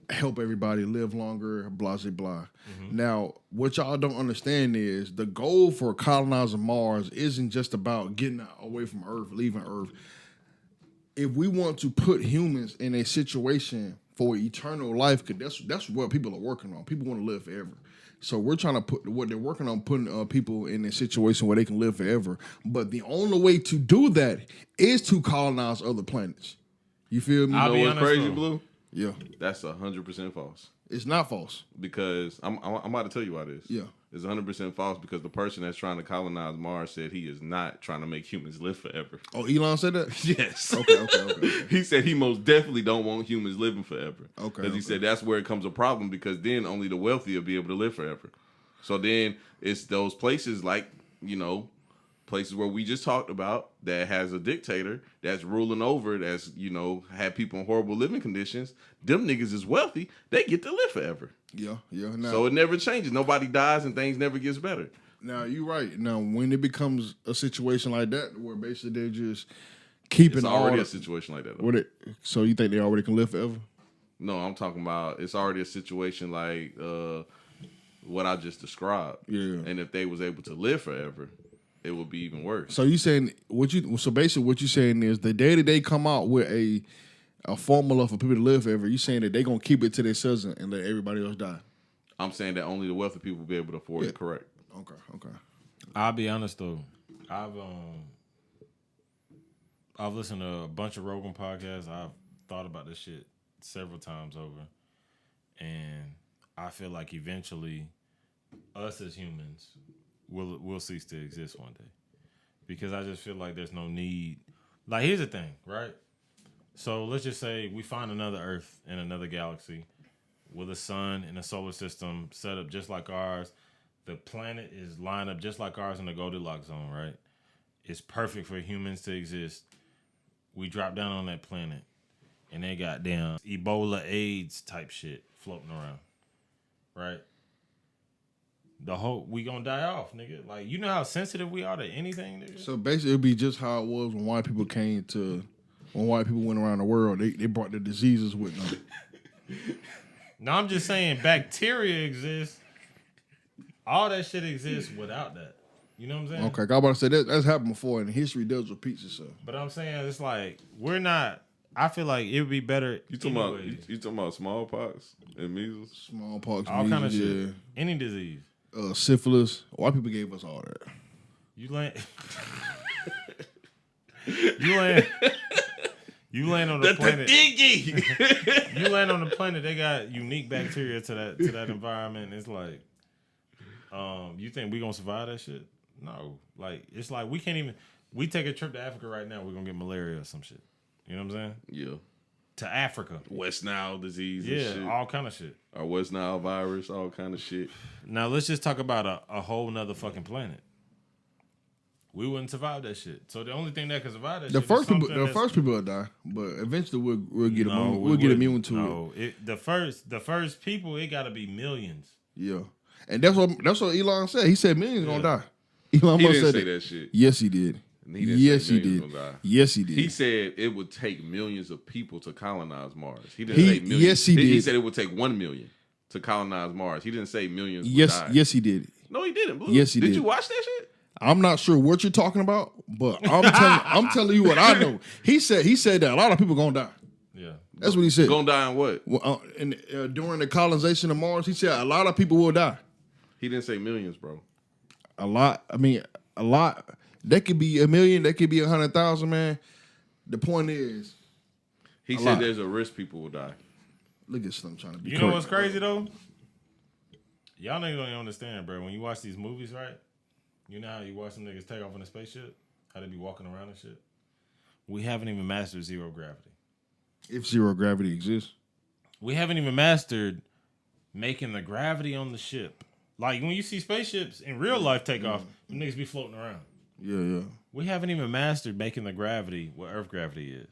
C: help everybody live longer, blah, blah, blah. Now, what y'all don't understand is the goal for colonizing Mars isn't just about getting away from Earth, leaving Earth. If we want to put humans in a situation for eternal life, because that's what people are working on. People want to live forever. So we're trying to put what they're working on, putting people in a situation where they can live forever. But the only way to do that is to colonize other planets. You feel me?
B: You know what's crazy, Blue?
C: Yeah.
B: That's 100% false.
C: It's not false.
B: Because I'm about to tell you why this.
C: Yeah.
B: It's 100% false because the person that's trying to colonize Mars said he is not trying to make humans live forever.
C: Oh, Elon said that?
B: Yes.
C: Okay.
B: He said he most definitely don't want humans living forever.
C: Okay.
B: Because he said that's where it comes a problem because then only the wealthy will be able to live forever. So then it's those places like, places where we just talked about that has a dictator that's ruling over, that's, had people in horrible living conditions. Them niggas is wealthy. They get to live forever.
C: Yeah.
B: So it never changes. Nobody dies and things never gets better.
C: Now, you're right. Now, when it becomes a situation like that where basically they're just keeping
B: it's already a situation like that.
C: So you think they already can live forever?
B: No, I'm talking about it's already a situation like what I just described.
C: Yeah.
B: And if they was able to live forever, it would be even worse.
C: So you saying so basically what you're saying is the day that they come out with a formula for people to live forever, you saying that they gonna keep it to themselves and let everybody else die?
B: I'm saying that only the wealthy people will be able to afford it. Correct.
C: Okay.
D: I'll be honest though, I've listened to a bunch of Rogan podcasts. I've thought about this shit several times over, and I feel like eventually us as humans will cease to exist one day, because I just feel like there's no need. Like, here's the thing, right? So let's just say we find another Earth in another galaxy. with a sun and a solar system set up just like ours. The planet is lined up just like ours in the Goldilocks zone, right? It's perfect for humans to exist. We drop down on that planet, and they got damn Ebola, AIDS type shit floating around, right? We gonna die off, nigga. Like, you know how sensitive we are to anything, nigga?
C: So basically, it'd be just how it was when white people went around the world. They brought the diseases with them.
D: No, I'm just saying bacteria exists. All that shit exists without that. You know what I'm saying?
C: Okay, I about to say that's happened before, and history does repeat itself.
D: But I'm saying it's like we're not. I feel like it would be better.
B: You talking about smallpox and measles?
C: Smallpox,
D: all
C: measles,
D: kind of shit. Any disease.
C: Syphilis. White people gave us all that.
D: You land on the planet. You land on the planet. They got unique bacteria to that environment. It's like, you think we gonna survive that shit? No. Like, it's like we can't even. We take a trip to Africa right now, we're gonna get malaria or some shit. You know what I'm saying?
B: Yeah.
D: To Africa.
B: West Nile disease.
D: Yeah,
B: and shit.
D: all kind of shit.
B: Or West Nile virus, all kind of shit.
D: Now let's just talk about a whole nother fucking planet. We wouldn't survive that shit. So the only thing that can survive that
C: The
D: shit
C: first
D: is
C: people, the first people will die, but eventually we'll get immune. We'll get immune to it.
D: The first people, it got to be millions.
C: Yeah, and that's what Elon said. He said millions gonna die. Elon
B: He
C: Musk
B: didn't
C: said
B: say that shit.
C: Yes, he did. Yes, he did. Yes, he did.
B: He said it would take millions of people to colonize Mars. He didn't say millions.
C: Yes, he did.
B: He said it would take 1 million to colonize Mars. He didn't say millions.
C: Yes,
B: would die.
C: yes, he did.
B: No, he didn't. Blue.
C: Yes, he did.
B: Did you watch that shit?
C: I'm not sure what you're talking about, but I'm telling you what I know. He said that a lot of people gonna die.
D: Yeah,
C: that's what he said.
B: Gonna die in what?
C: Well, during the colonization of Mars, he said a lot of people will die.
B: He didn't say millions, bro.
C: A lot. I mean, a lot. That could be 1 million. That could be 100,000. Man, the point is,
B: he said there's a risk people will die.
C: Look at Slim trying to be.
D: You know what's crazy though? Y'all niggas don't even understand, bro. When you watch these movies, right? You know how you watch some niggas take off in a spaceship? How they be walking around and shit? We haven't even mastered zero gravity.
C: If zero gravity exists.
D: We haven't even mastered making the gravity on the ship. Like, when you see spaceships in real life take off, them niggas be floating around.
C: Yeah.
D: We haven't even mastered making the gravity what Earth gravity is.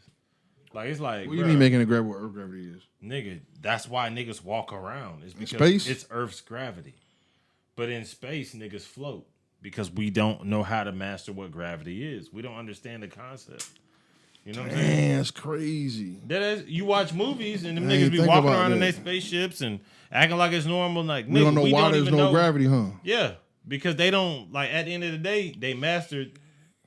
D: Like, it's like,
C: what do you mean making the gravity what Earth gravity is?
D: Nigga, that's why niggas walk around. It's because
C: space?
D: It's Earth's gravity. But in space, niggas float. Because we don't know how to master what gravity is. We don't understand the concept. You know what I'm saying?
C: Man, that's crazy.
D: That is, you watch movies and them niggas be walking around in their spaceships and acting like it's normal. Like,
C: we don't know why there's no gravity, huh?
D: Yeah, because they don't, like, at the end of the day, they mastered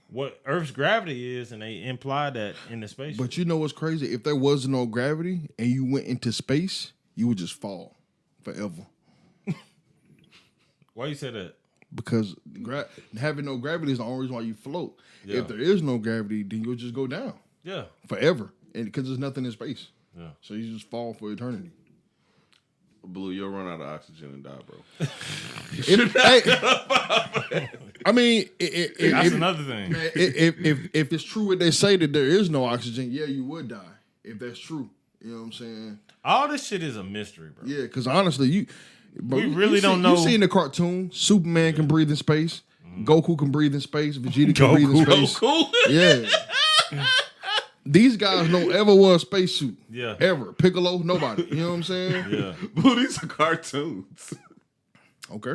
D: what Earth's gravity is and they imply that in the spaceship.
C: But you know what's crazy? If there was no gravity and you went into space, you would just fall forever.
B: Why you say that?
C: Because having no gravity is the only reason why you float. Yeah. If there is no gravity, then you'll just go down.
D: Yeah.
C: Forever. And because there's nothing in space.
D: Yeah.
C: So you just fall for eternity.
B: Blue, you'll run out of oxygen and die, bro.
C: I mean,
D: that's another thing.
C: If it's true what they say that there is no oxygen, yeah, you would die. If that's true. You know what I'm saying?
D: All this shit is a mystery, bro.
C: Yeah, because honestly,
D: we really don't know.
C: You seen the cartoon? Superman can breathe in space. Goku can breathe in space. Vegeta can breathe in space.
B: Goku?
C: Yeah. These guys don't ever wear a spacesuit.
D: Yeah.
C: Ever. Piccolo, nobody. You know what I'm saying?
D: Yeah.
B: Boo, these are cartoons.
C: Okay.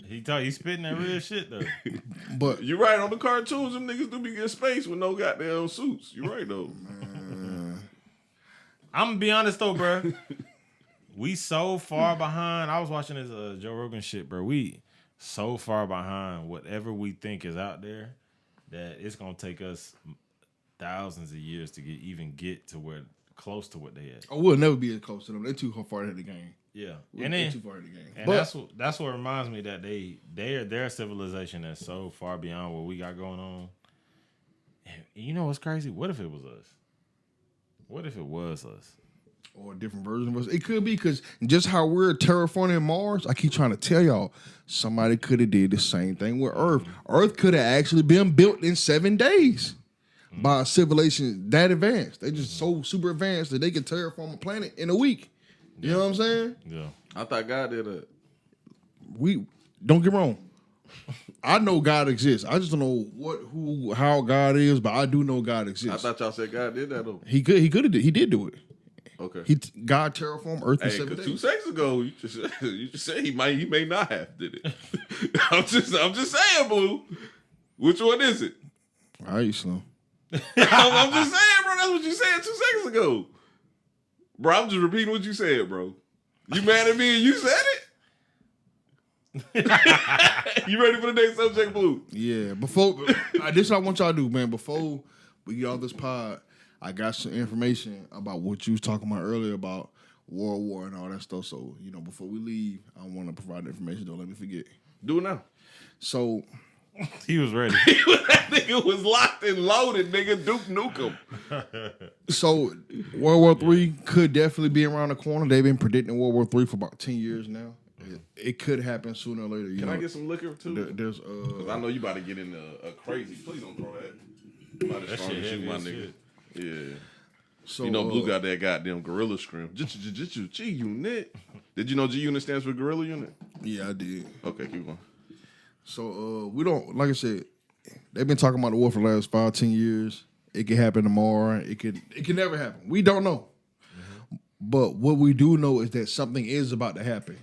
D: He's spitting that real shit though.
C: But
B: you're right on the cartoons. Them niggas do be getting space with no goddamn suits. You're right though.
D: I'm gonna be honest though, bro. We so far behind. I was watching this Joe Rogan shit, bro. We so far behind whatever we think is out there that it's gonna take us thousands of years to get to where close to what they at.
C: Oh, we'll never be as close to them. They're too far ahead of the game.
D: Yeah,
C: they're too far ahead of the game.
D: And that's what reminds me that their civilization is so far beyond what we got going on. And you know what's crazy? What if it was us? What if it was us?
C: Or a different version of us. It could be because just how we're terraforming Mars, I keep trying to tell y'all, somebody could have did the same thing with Earth. Earth could have actually been built in 7 days. by a civilization that advanced. They just so super advanced that they can terraform a planet in a week. You know what I'm saying?
D: Yeah.
B: I thought God did that.
C: We don't get wrong. I know God exists. I just don't know how God is, but I do know God
B: I
C: exists.
B: thought y'all said God did that though.
C: He did do it.
B: Okay.
C: God terraformed Earth in
B: Hey,
C: 7
B: because
C: days.
B: 2 seconds ago you just said he may not have did it. I'm just saying, Blue. Which one is it?
C: All right, Slim.
B: I'm just saying, bro. That's what you said 2 seconds ago, bro. I'm just repeating what you said, bro. You mad at me and you said it? You ready for the next subject, Blue?
C: Yeah, before this is what I want y'all to do, man. Before we get off this pod, I got some information about what you was talking about earlier about World War and all that stuff. So, before we leave, I want to provide the information. Don't let me forget.
B: Do it now.
C: So,
D: He was ready.
B: That nigga was locked and loaded, nigga. Duke Nukem.
C: so World War III could definitely be around the corner. They've been predicting World War III for about 10 years now. It could happen sooner or later.
B: Can I get some liquor too?
C: There's
B: Because I know you about to get into a crazy. Please don't throw that. I'm about to
D: That
B: start
D: shit
B: to shoot
D: heavy
B: my
D: as
B: nigga.
D: shit.
B: Yeah.
C: so
B: Blue got that goddamn gorilla scream. G Unit. Did you know G Unit stands for Gorilla Unit?
C: Yeah, I did.
B: Okay, keep going.
C: So we don't, like I said, they've been talking about the war for the last 5-10 years. It could happen tomorrow. It can never happen. We don't know. But what we do know is that something is about to happen.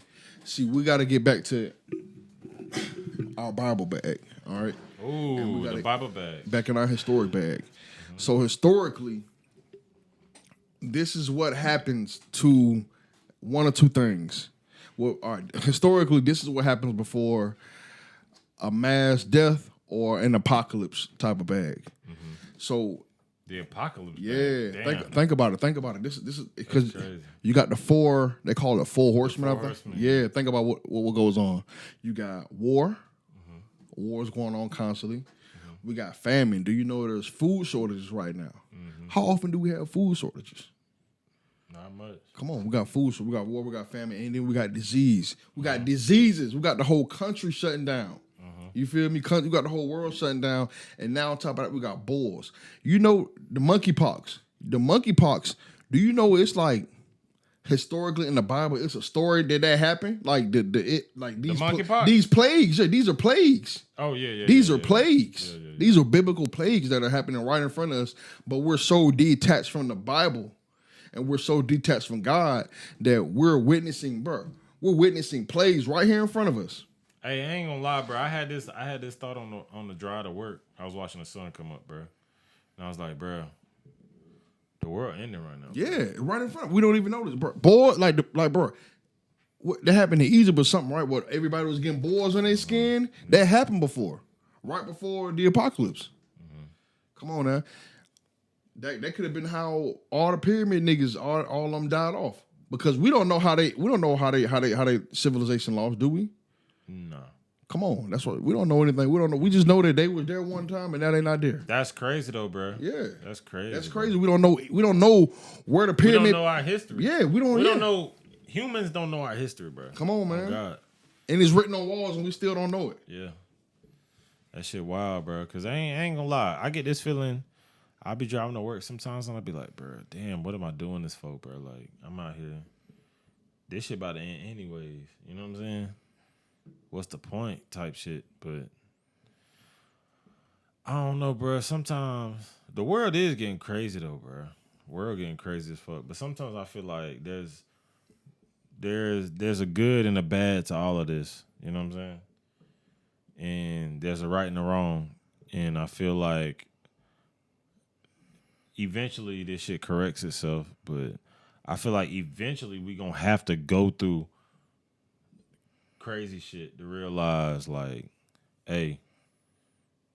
C: See, we got to get back to our Bible bag, all right?
D: Ooh, the Bible bag.
C: Back in our historic bag. So historically, this is what happens to one or two things. Well, all right, historically, this is what happens before a mass death or an apocalypse type of bag. So
D: The apocalypse.
C: yeah,
D: Damn.
C: think about it. Think about it. This is because you got the four. They call it 4 horsemen.
D: Four
C: I think.
D: horsemen.
C: Yeah, think about what goes on. You got war. War is going on constantly. We got famine. Do you know there's food shortages right now? How often do we have food shortages?
D: Not much.
C: Come on, we got food, so we got war, we got famine, and then we got disease. We got diseases. We got the whole country shutting down. You feel me? We got the whole world shutting down, and now on top of that, we got boars. You know the monkeypox. The monkeypox. Do you know it's like historically in the Bible, it's a story that happened? Like these
D: monkeypox?
C: these plagues. Yeah, these are plagues.
D: Oh yeah.
C: These are plagues.
D: Yeah.
C: These are biblical plagues that are happening right in front of us, but we're so detached from the Bible and we're so detached from God that we're witnessing, we're witnessing plagues right here in front of us.
D: Hey, I ain't gonna lie, bro. I had this thought on the drive to work. I was watching the sun come up, bro, and I was like, bro, the world ending right now.
C: Yeah, right in front. We don't even know this, bro. Boy, bro, what that happened in Egypt or something, right? What everybody was getting boils on their skin. That happened before, right before the apocalypse. Come on now, that could have been how all the pyramid niggas, all of them died off because we don't know how they civilization lost, do we?
D: No.
C: Come on, that's what we don't know anything. We don't know. We just know that they were there one time and now they not there.
D: That's crazy though, bro.
C: Yeah,
D: That's crazy.
C: that's crazy. We don't know. We don't know where the
D: We
C: pyramid.
D: don't know our history.
C: Yeah, we don't.
D: We
C: yeah.
D: don't know. Humans don't know our history, bro.
C: Come on, man.
D: Oh, God.
C: And it's written on walls and we still don't know it.
D: Yeah. That shit wild, bro. Cause I ain't gonna lie. I get this feeling. I'll be driving to work sometimes and I'll be like, bro, damn, what am I doing this for, bro? Like, I'm out here. This shit about to end anyways. You know what I'm saying? What's the point type shit? But I don't know, bro. Sometimes the world is getting crazy though, bro. World getting crazy as fuck. But sometimes I feel like there's a good and a bad to all of this. You know what I'm saying? And there's a right and a wrong. And I feel like eventually this shit corrects itself. But I feel like eventually we gonna have to go through crazy shit to realize, like, hey,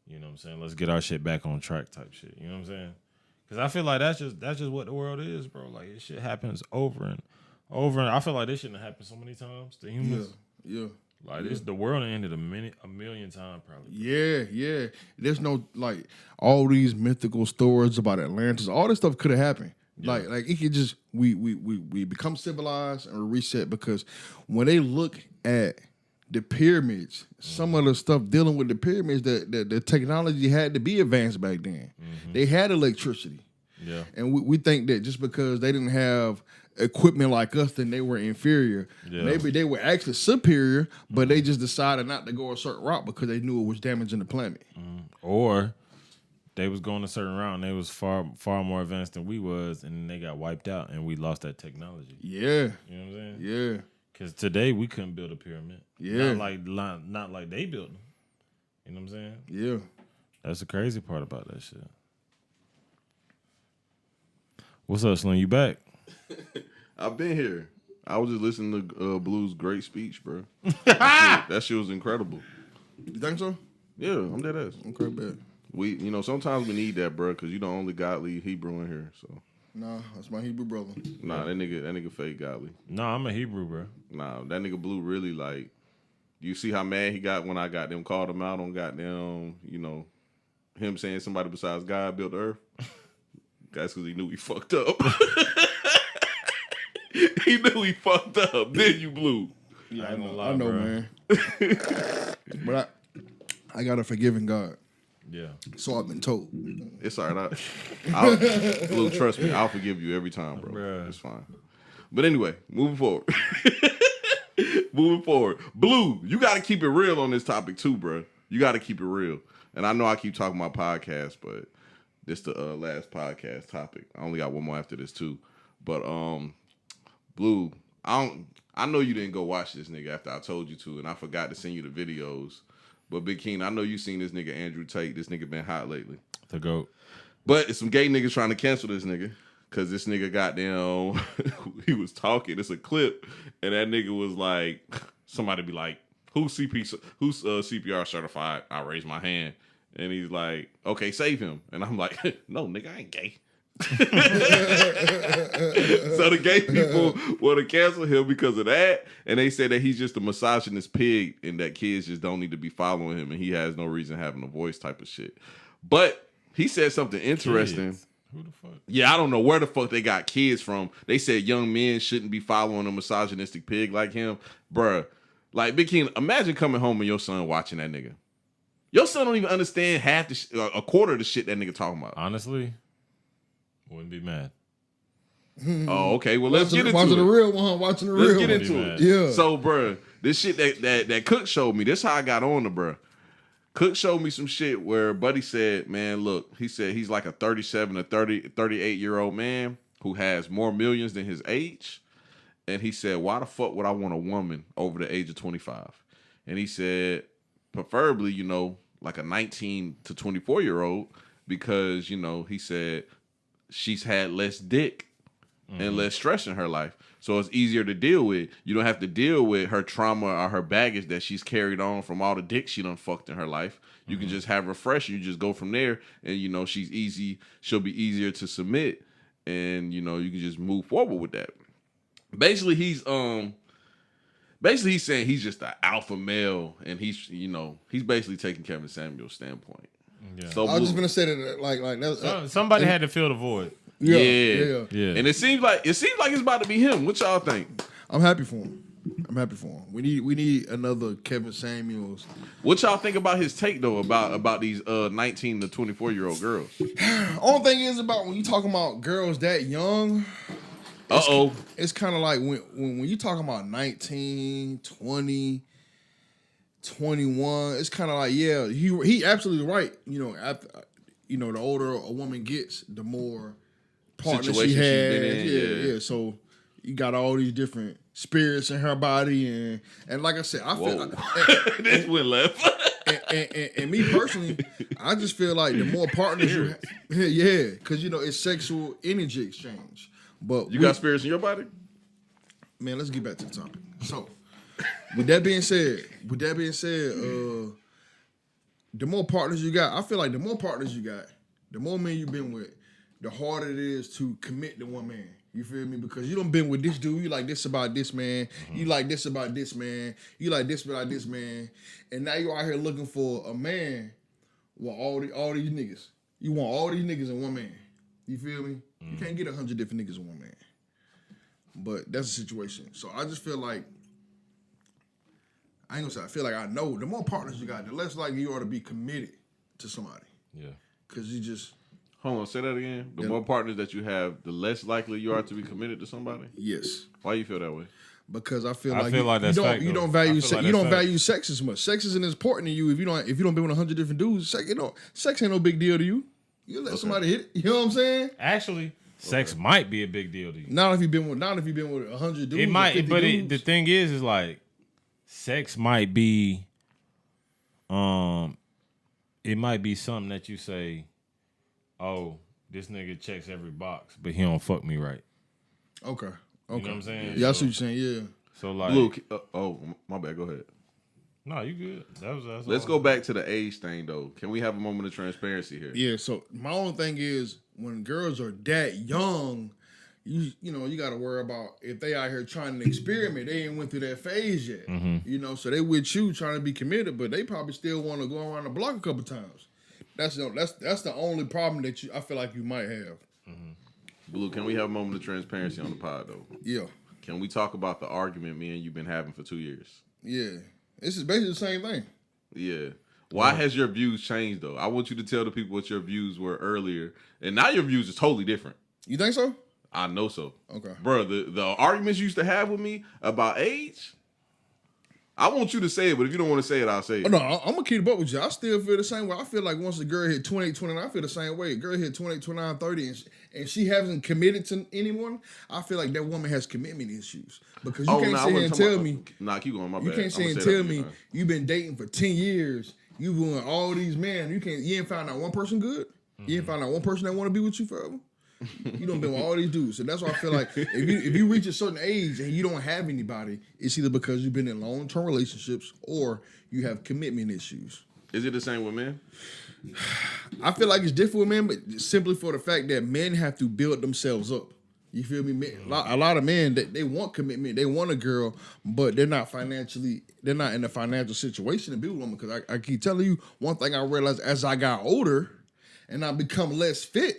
D: you know what I'm saying? Let's get our shit back on track type shit. You know what I'm saying? Because I feel like that's just what the world is, bro. Like, this shit happens over and over. And I feel like this shouldn't have happened so many times to humans.
C: Yeah.
D: Like, this, the world ended a million times probably.
C: Yeah. There's no, like, all these mythical stories about Atlantis. All this stuff could have happened. Yeah. Like it could just, we become civilized and we reset because when they look at the pyramids, some of the stuff dealing with the pyramids, that the technology had to be advanced back then. They had electricity.
D: Yeah.
C: And we think that just because they didn't have equipment like us, then they were inferior.
D: Yeah.
C: Maybe they were actually superior, but they just decided not to go a certain route because they knew it was damaging the planet.
D: Or they was going a certain route and they was far more advanced than we was, and they got wiped out and we lost that technology.
C: Yeah.
D: You know what I'm saying?
C: Yeah.
D: Because today we couldn't build a pyramid.
C: Yeah.
D: Not like they built them. You know what I'm saying?
C: Yeah.
D: That's the crazy part about that shit. What's up, Slim? You back?
B: I've been here. I was just listening to Blue's great speech, bro. That shit was incredible.
C: You think so?
B: Yeah, I'm dead ass.
C: Okay, bet.
B: We, sometimes we need that, bro, because you the only godly Hebrew in here. So,
C: Nah, that's my Hebrew brother.
B: nah, that nigga fake godly.
D: Nah, I'm a Hebrew, bro.
B: Nah, that nigga Blue really like. You see how mad he got when I got them called him out on goddamn, him saying somebody besides God built the earth. That's because he knew he fucked up. He knew he fucked up. Then you Blue.
C: Yeah,
D: I know,
C: I know, man. But I got a forgiving God.
D: Yeah.
C: So I've been told.
B: It's all right. Blue, trust me, I'll forgive you every time, bro.
D: Bruh.
B: It's fine. But anyway, moving forward. Blue, you got to keep it real on this topic too, bro. You got to keep it real. And I know I keep talking about podcasts, but this the last podcast topic. I only got one more after this too. But Blue, I know you didn't go watch this nigga after I told you to, and I forgot to send you the videos. But Big King, I know you seen this nigga Andrew Tate. This nigga been hot lately.
D: The GOAT.
B: But it's some gay niggas trying to cancel this nigga. Cause this nigga goddamn, he was talking. It's a clip, and that nigga was like, somebody be like, who's CPR certified? I raise my hand, and he's like, okay, save him. And I'm like, no, nigga, I ain't gay. So the gay people want to cancel him because of that, and they say that he's just a misogynist pig, and that kids just don't need to be following him, and he has no reason having a voice type of shit. But he said something interesting.
D: Kids. Who the fuck?
B: Yeah, I don't know where the fuck they got kids from. They said young men shouldn't be following a misogynistic pig like him. Bruh, like, Big King, imagine coming home and your son watching that nigga. Your son don't even understand half a quarter of the shit that nigga talking about.
D: Honestly, wouldn't be mad.
B: Oh, okay. Well, let's get into
C: watching
B: it.
C: the real one. Watching the real
B: Let's get
C: one.
B: into it.
C: Yeah.
B: So, bruh, this shit that Cook showed me, this how I got on the bruh. Cook showed me some shit where Buddy said, man, look, he said he's like a 37 or 38-year-old man who has more millions than his age. And he said, why the fuck would I want a woman over the age of 25? And he said, preferably, like a 19 to 24-year-old because, he said she's had less dick and less stress in her life. So it's easier to deal with. You don't have to deal with her trauma or her baggage that she's carried on from all the dick she done fucked in her life. You can just have her fresh. You just go from there, and she's easy. She'll be easier to submit, and you can just move forward with that. Basically, he's saying he's just an alpha male, and he's basically taking Kevin Samuel's standpoint.
D: Yeah.
B: So
C: I was just gonna say that like that.
D: Somebody had to fill the void.
C: Yeah.
B: And it seems like it's about to be him. What y'all think?
C: I'm happy for him. We need another Kevin Samuels.
B: What y'all think about his take though about these 19 to 24-year-old girls?
C: Only thing is about when you talking about girls that young. It's kind of like when you talking about 19, 20, 21. It's kind of like he absolutely right. After the older a woman gets, the more partners she
B: Situation she's
C: has.
B: been in,
C: Yeah. So you got all these different spirits in her body, and like I said, I feel
B: this went left.
C: and me personally, I just feel like the more partners you have, because it's sexual energy exchange. But
B: You got spirits in your body?
C: man, let's get back to the topic. So, with that being said, the more partners you got, I feel like the more partners you got, the more men you've been with, the harder it is to commit to one man. You feel me? Because you done been with this dude, you like this about this man, you like this about this man, you like this about this man, and now you out here looking for a man with all these niggas. You want all these niggas in one man. You feel me? You can't get 100 different niggas in one man. But that's the situation. So I just feel like I ain't gonna say I feel like I know. The more partners you got, the less likely you are to be committed to somebody.
D: Yeah.
C: Because you just...
B: Hold on, say that again. The more partners that you have, the less likely you are to be committed to somebody?
C: Yes.
B: Why you feel that way?
C: Because I feel like
D: that's fact,
C: you don't
D: though.
C: value
D: I feel like
C: you
D: that's
C: don't
D: fact.
C: value sex as much. Sex isn't as important to you if you don't be with 100 different dudes. Sex ain't no big deal to you. You let somebody hit it. You know what I'm saying?
D: Actually, sex might be a big deal to you.
C: Not if you've been with 100 dudes.
D: It might,
C: 50
D: but
C: dudes.
D: the thing is like, sex might be, it might be something that you say, oh, this nigga checks every box, but he don't fuck me right.
C: Okay.
D: You know what I'm saying?
C: Yeah, I see what you're saying. Yeah.
D: So like,
B: Luke, my bad. Go ahead.
D: no, you good. That's
B: Let's
D: all.
B: go back to the age thing, though. Can we have a moment of transparency here?
C: Yeah. So my only thing is when girls are that young, you got to worry about if they out here trying to experiment. They ain't went through that phase yet. You know, so they with you trying to be committed, but they probably still want to go around the block a couple times. That's the only problem that I feel like you might have.
B: Blue, can we have a moment of transparency on the pod, though?
C: Yeah.
B: Can we talk about the argument me and you've been having for 2 years?
C: Yeah. This is basically the same thing.
B: Yeah. Why has your views changed, though? I want you to tell the people what your views were earlier. And now your views is totally different.
C: You think so?
B: I know so.
C: Okay.
B: Bro, the arguments you used to have with me about age, I want you to say it, but if you don't want to say it, I'll say it.
C: Oh, no, I'm going to keep it up with you. I still feel the same way. I feel like once a girl hit 28, 29, I feel the same way. A girl hit 28, 29, 30, and she hasn't committed to anyone, I feel like that woman has commitment issues. Because you can't sit here and tell me...
B: Nah, keep going, my bad.
C: You can't sit here and tell me you've been dating for 10 years, you've been with all these men, you ain't found out one person good? You ain't found out one person that want to be with you forever? You done been with all these dudes. So that's why I feel like if you reach a certain age and you don't have anybody, it's either because you've been in long-term relationships or you have commitment issues.
B: Is it the same with men?
C: I feel like it's different with men, but simply for the fact that men have to build themselves up. You feel me? A lot of men, they want commitment. They want a girl, but they're not in a financial situation to be with a woman. Because I keep telling you, one thing I realized as I got older and I become less fit,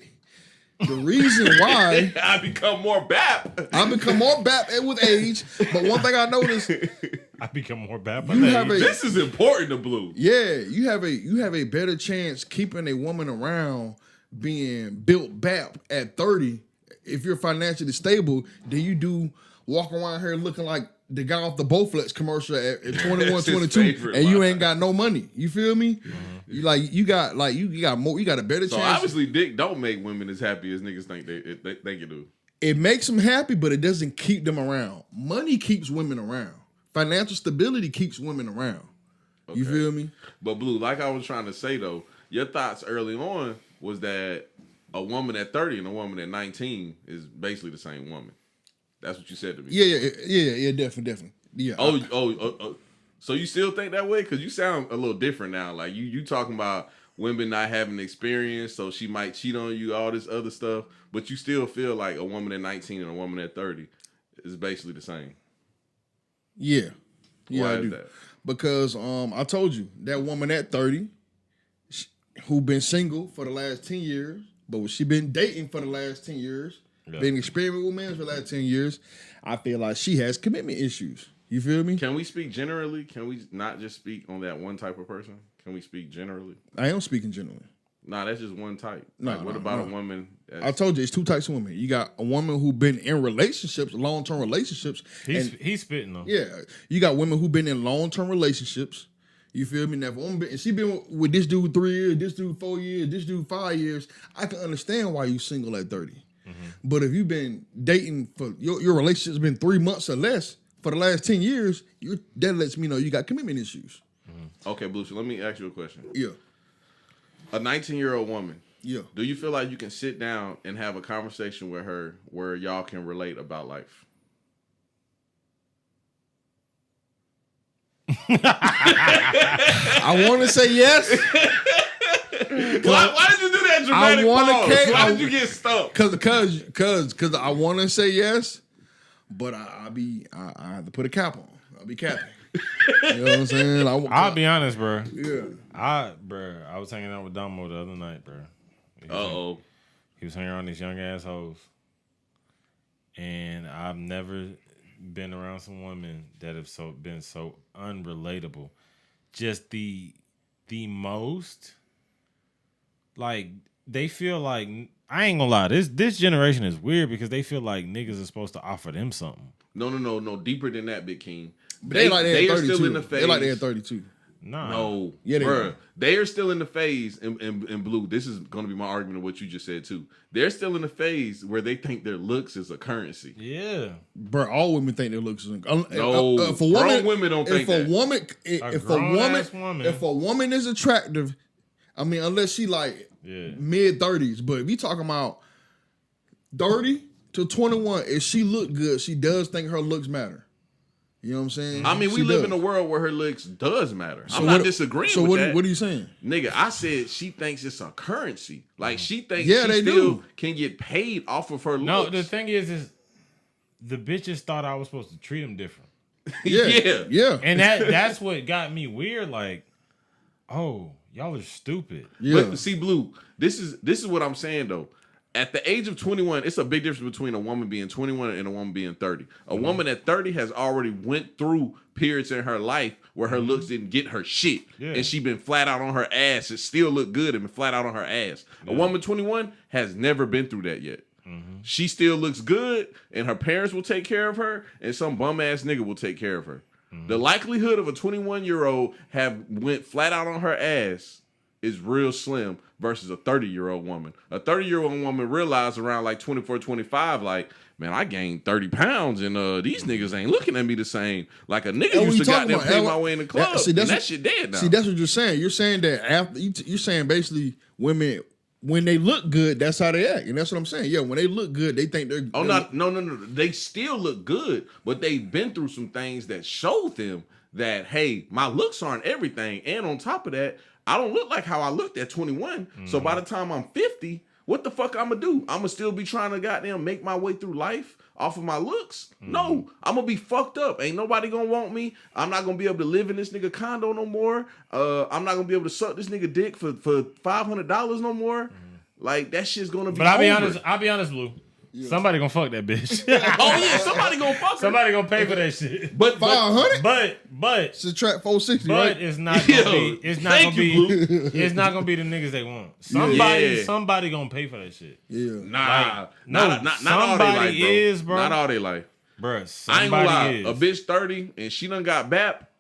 C: the reason why
B: I become more BAP.
C: with age. But one thing I noticed,
D: I become more bad.
B: This is important to Blue.
C: yeah, you have a better chance keeping a woman around being built BAP at 30 if you're financially stable than you do walk around here looking like the guy off the Bowflex commercial at 21, 22, and you ain't got no money. You feel me? You got a better chance.
B: So obviously, dick don't make women as happy as niggas think they think it do.
C: It makes them happy, but it doesn't keep them around. Money keeps women around. Financial stability keeps women around. Okay. You feel me?
B: But Blue, like I was trying to say though, your thoughts early on was that a woman at 30 and a woman at 19 is basically the same woman. That's what you said to me.
C: Yeah, definitely. Yeah.
B: Oh. So you still think that way? Because you sound a little different now. Like you talking about women not having experience, so she might cheat on you, all this other stuff. But you still feel like a woman at 19 and a woman at 30 is basically the same.
C: Yeah.
B: Why
C: I
B: is
C: do.
B: that?
C: Because I told you, that woman at 30 who been single for the last 10 years, but she been dating for the last 10 years, been experimenting with men for the last 10 years, I feel like she has commitment issues. You feel me?
B: Can we speak generally? Can we not just speak on that one type of person? Can we speak generally?
C: I am speaking generally.
B: Nah, that's just one type. What
C: No,
B: about a woman?
C: I told you, it's two types of women. You got a woman who been in relationships, long-term relationships.
D: He's spitting them.
C: Yeah. You got women who been in long-term relationships. You feel me? Now, if a woman she been with this dude 3 years, this dude 4 years, this dude 5 years, I can understand why you single at 30. But if you've been dating for your relationship's been 3 months or less for the last 10 years, that lets me know you got commitment issues.
B: Okay, Blue, so let me ask you a question.
C: Yeah.
B: A 19-year-old woman.
C: Yeah.
B: Do you feel like you can sit down and have a conversation with her where y'all can relate about life?
C: I want to say yes.
B: Why did you do that dramatic pause? Why did you get stumped?
C: Cause I want to say yes, but I have to put a cap on. I'll be capping. You know what I'm saying?
D: I'll be honest, bro.
C: Yeah.
D: I was hanging out with Damo the other night, bro.
B: He
D: was hanging around these young assholes, and I've never been around some women that have been so unrelatable. Just the most, like, they feel like, I ain't gonna lie, this generation is weird because they feel like niggas are supposed to offer them something.
B: No, deeper than that, Big King.
C: They like they
B: are
C: 32.
B: still in the phase.
C: They like they at 32.
D: Nah.
B: No,
C: yeah,
B: they are still in the phase. In Blue, this is going to be my argument of what you just said too. They're still in the phase where they think their looks is a currency.
D: Yeah,
C: bro. All women think their looks is
B: no.
C: if a woman,
B: grown women don't think that.
C: If a woman is attractive, I mean, unless she like mid 30s, but if you talking about 30 to 21, if she look good, she does think her looks matter. You know what I'm saying?
B: I mean, we live in a world where her looks does matter. I'm not disagreeing with that.
C: So what are you saying?
B: Nigga, I said she thinks it's a currency. Like, she thinks
C: they
B: still can get paid off of her looks.
D: No, the thing is the bitches thought I was supposed to treat them different.
C: Yeah.
D: And that's what got me weird. Like, oh, y'all are stupid.
C: Yeah.
B: But see, Blue, this is what I'm saying though. At the age of 21, it's a big difference between a woman being 21 and a woman being 30. A woman at 30 has already went through periods in her life where her looks didn't get her shit. Yeah. And she been flat out on her ass. It still look good and been flat out on her ass. Yeah. A woman 21 has never been through that yet. Mm-hmm. She still looks good and her parents will take care of her and some bum ass nigga will take care of her. Mm-hmm. The likelihood of a 21-year-old have went flat out on her ass is real slim versus a 30-year-old woman. A 30-year-old woman realized around like 24, 25, like, man, I gained 30 pounds and these niggas ain't looking at me the same. Like a nigga used to goddamn pay my way in the club. That shit dead now.
C: See, that's what you're saying. You're saying that after you're saying basically women, when they look good, that's how they act. And that's what I'm saying. Yeah, when they look good, they think they're...
B: No. They still look good, but they've been through some things that showed them that, hey, my looks aren't everything. And on top of that, I don't look like how I looked at 21. Mm-hmm. So by the time I'm 50, what the fuck I'm gonna do? I'm gonna still be trying to goddamn make my way through life off of my looks? Mm-hmm. No, I'm gonna be fucked up. Ain't nobody gonna want me. I'm not gonna be able to live in this nigga condo no more. I'm not gonna be able to suck this nigga dick for $500 no more. Mm-hmm. Like, that shit's gonna be. But
D: I'll be honest, Blue. Yeah. Somebody gonna fuck that bitch.
B: Oh yeah, somebody gonna fuck her.
D: Somebody gonna pay for that shit.
C: But 500.
D: But
C: subtract 460.
D: But
C: right?
D: it's not gonna be. It's not gonna be. It's not gonna be the niggas they want. Somebody gonna pay for that shit.
C: Yeah.
B: Nah. Not all they life, bro.
D: Is, bro.
B: Not all they life.
D: Bruh,
B: I ain't gonna lie. A bitch 30 and she done got BAP.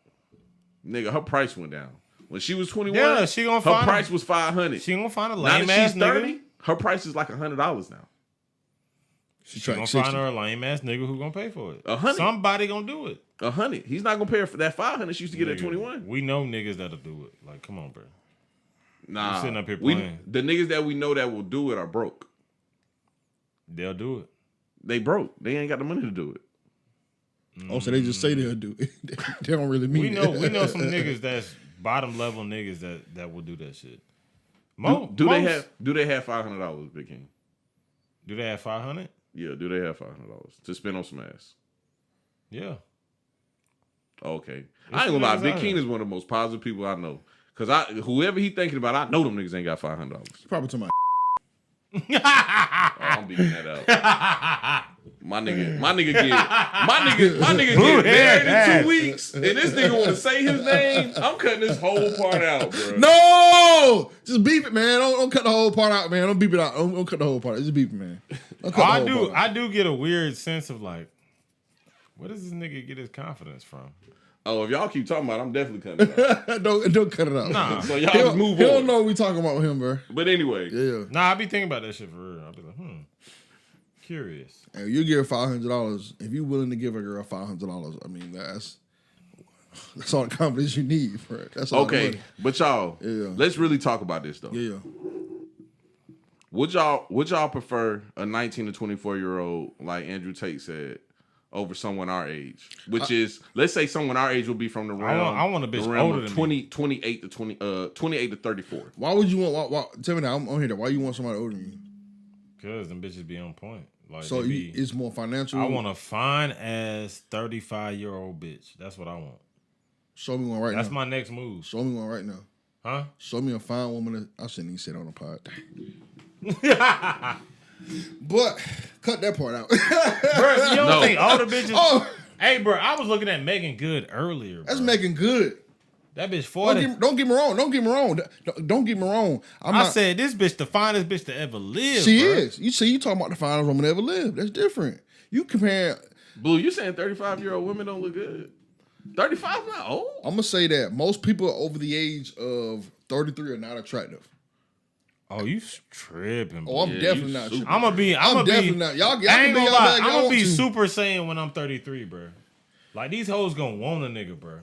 B: Nigga, her price went down. When she was 21,
D: she gonna
B: her price was $500.
D: She gonna find a lame ass nigga. 30,
B: her price is like $100 now.
D: She gonna find her a lame ass nigga who gonna pay for it.
B: 100.
D: Somebody gonna do it.
B: 100. He's not gonna pay her for that 500 she used to get at 21.
D: We know niggas that'll do it. Like, come on, bro.
B: Nah,
D: you sitting up here playing.
B: The niggas that we know that will do it are broke.
D: They'll do it.
B: They broke. They ain't got the money to do it.
C: Oh, so they just say they'll do it. They don't really mean it.
D: We know some niggas that's bottom level niggas that will do that shit.
B: Do they have $500, Big King?
D: Do they have 500?
B: Yeah, do they have $500 to spend on some ass?
D: Yeah.
B: Okay. I ain't gonna lie, Big King is one of the most positive people I know. Cause whoever he thinking about, I know them niggas ain't got $500.
C: Probably to my
B: I'm beating that out. My nigga get married in 2 weeks, and this nigga want to say his name. I'm cutting this whole part out, bro.
C: No, just beep it, man. Don't cut the whole part out, man. Don't beep it out. Don't cut the whole part out. Just beep it, man.
D: I do get a weird sense of like, where does this nigga get his confidence from?
B: Oh, if y'all keep talking about it, I'm definitely cutting it out.
C: don't cut it out.
D: Nah.
B: So y'all just move on.
C: He don't know what we talking about with him, bro.
B: But anyway.
C: Yeah.
D: Nah, I be thinking about that shit for real. I be like, curious.
C: And you give her $500 if you willing to give a girl $500. I mean, that's all the confidence you need for it. That's all.
B: Okay, but y'all, let's really talk about this though.
C: Yeah.
B: Would y'all prefer a 19 to 24-year-old like Andrew Tate said over someone our age, which is, let's say someone our age will be from the realm.
D: I want a bitch older than
B: 28 to 34.
C: Why would you want? Why, tell me now. I'm here. Why you want somebody older than you?
D: Cause them bitches be on point. Like,
C: so it's more financial.
D: I want a fine ass 35-year-old bitch. That's what I want.
C: Show me one right now.
D: That's my next move.
C: Show me one right now.
D: Huh?
C: Show me a fine woman. I shouldn't even say it on the pod. But cut that part out.
D: Bro, you don't think older bitches? Hey, bro, I was looking at Megan Good earlier.
C: That's
D: bro.
C: Megan Good.
D: That bitch 40.
C: Don't get me wrong. Don't get me wrong.
D: I said this bitch the finest bitch to ever live.
C: She
D: bro.
C: is. You talking about the finest woman that ever lived. That's different. You compare.
B: Blue, you saying 35-year-old women don't look good? 35 not old.
C: I'm gonna say that most people over the age of 33 are not attractive.
D: Oh, you tripping? Bro.
C: Oh, I'm definitely not.
B: super.
D: I'm
C: definitely not. Y'all
D: I
C: can
D: ain't
C: be
D: gonna
C: y'all
D: lie.
C: bag
D: I'm
C: y'all
D: gonna
C: want
D: be
C: to.
D: super saiyan when I'm 33, bro. Like these hoes gonna want a nigga, bro.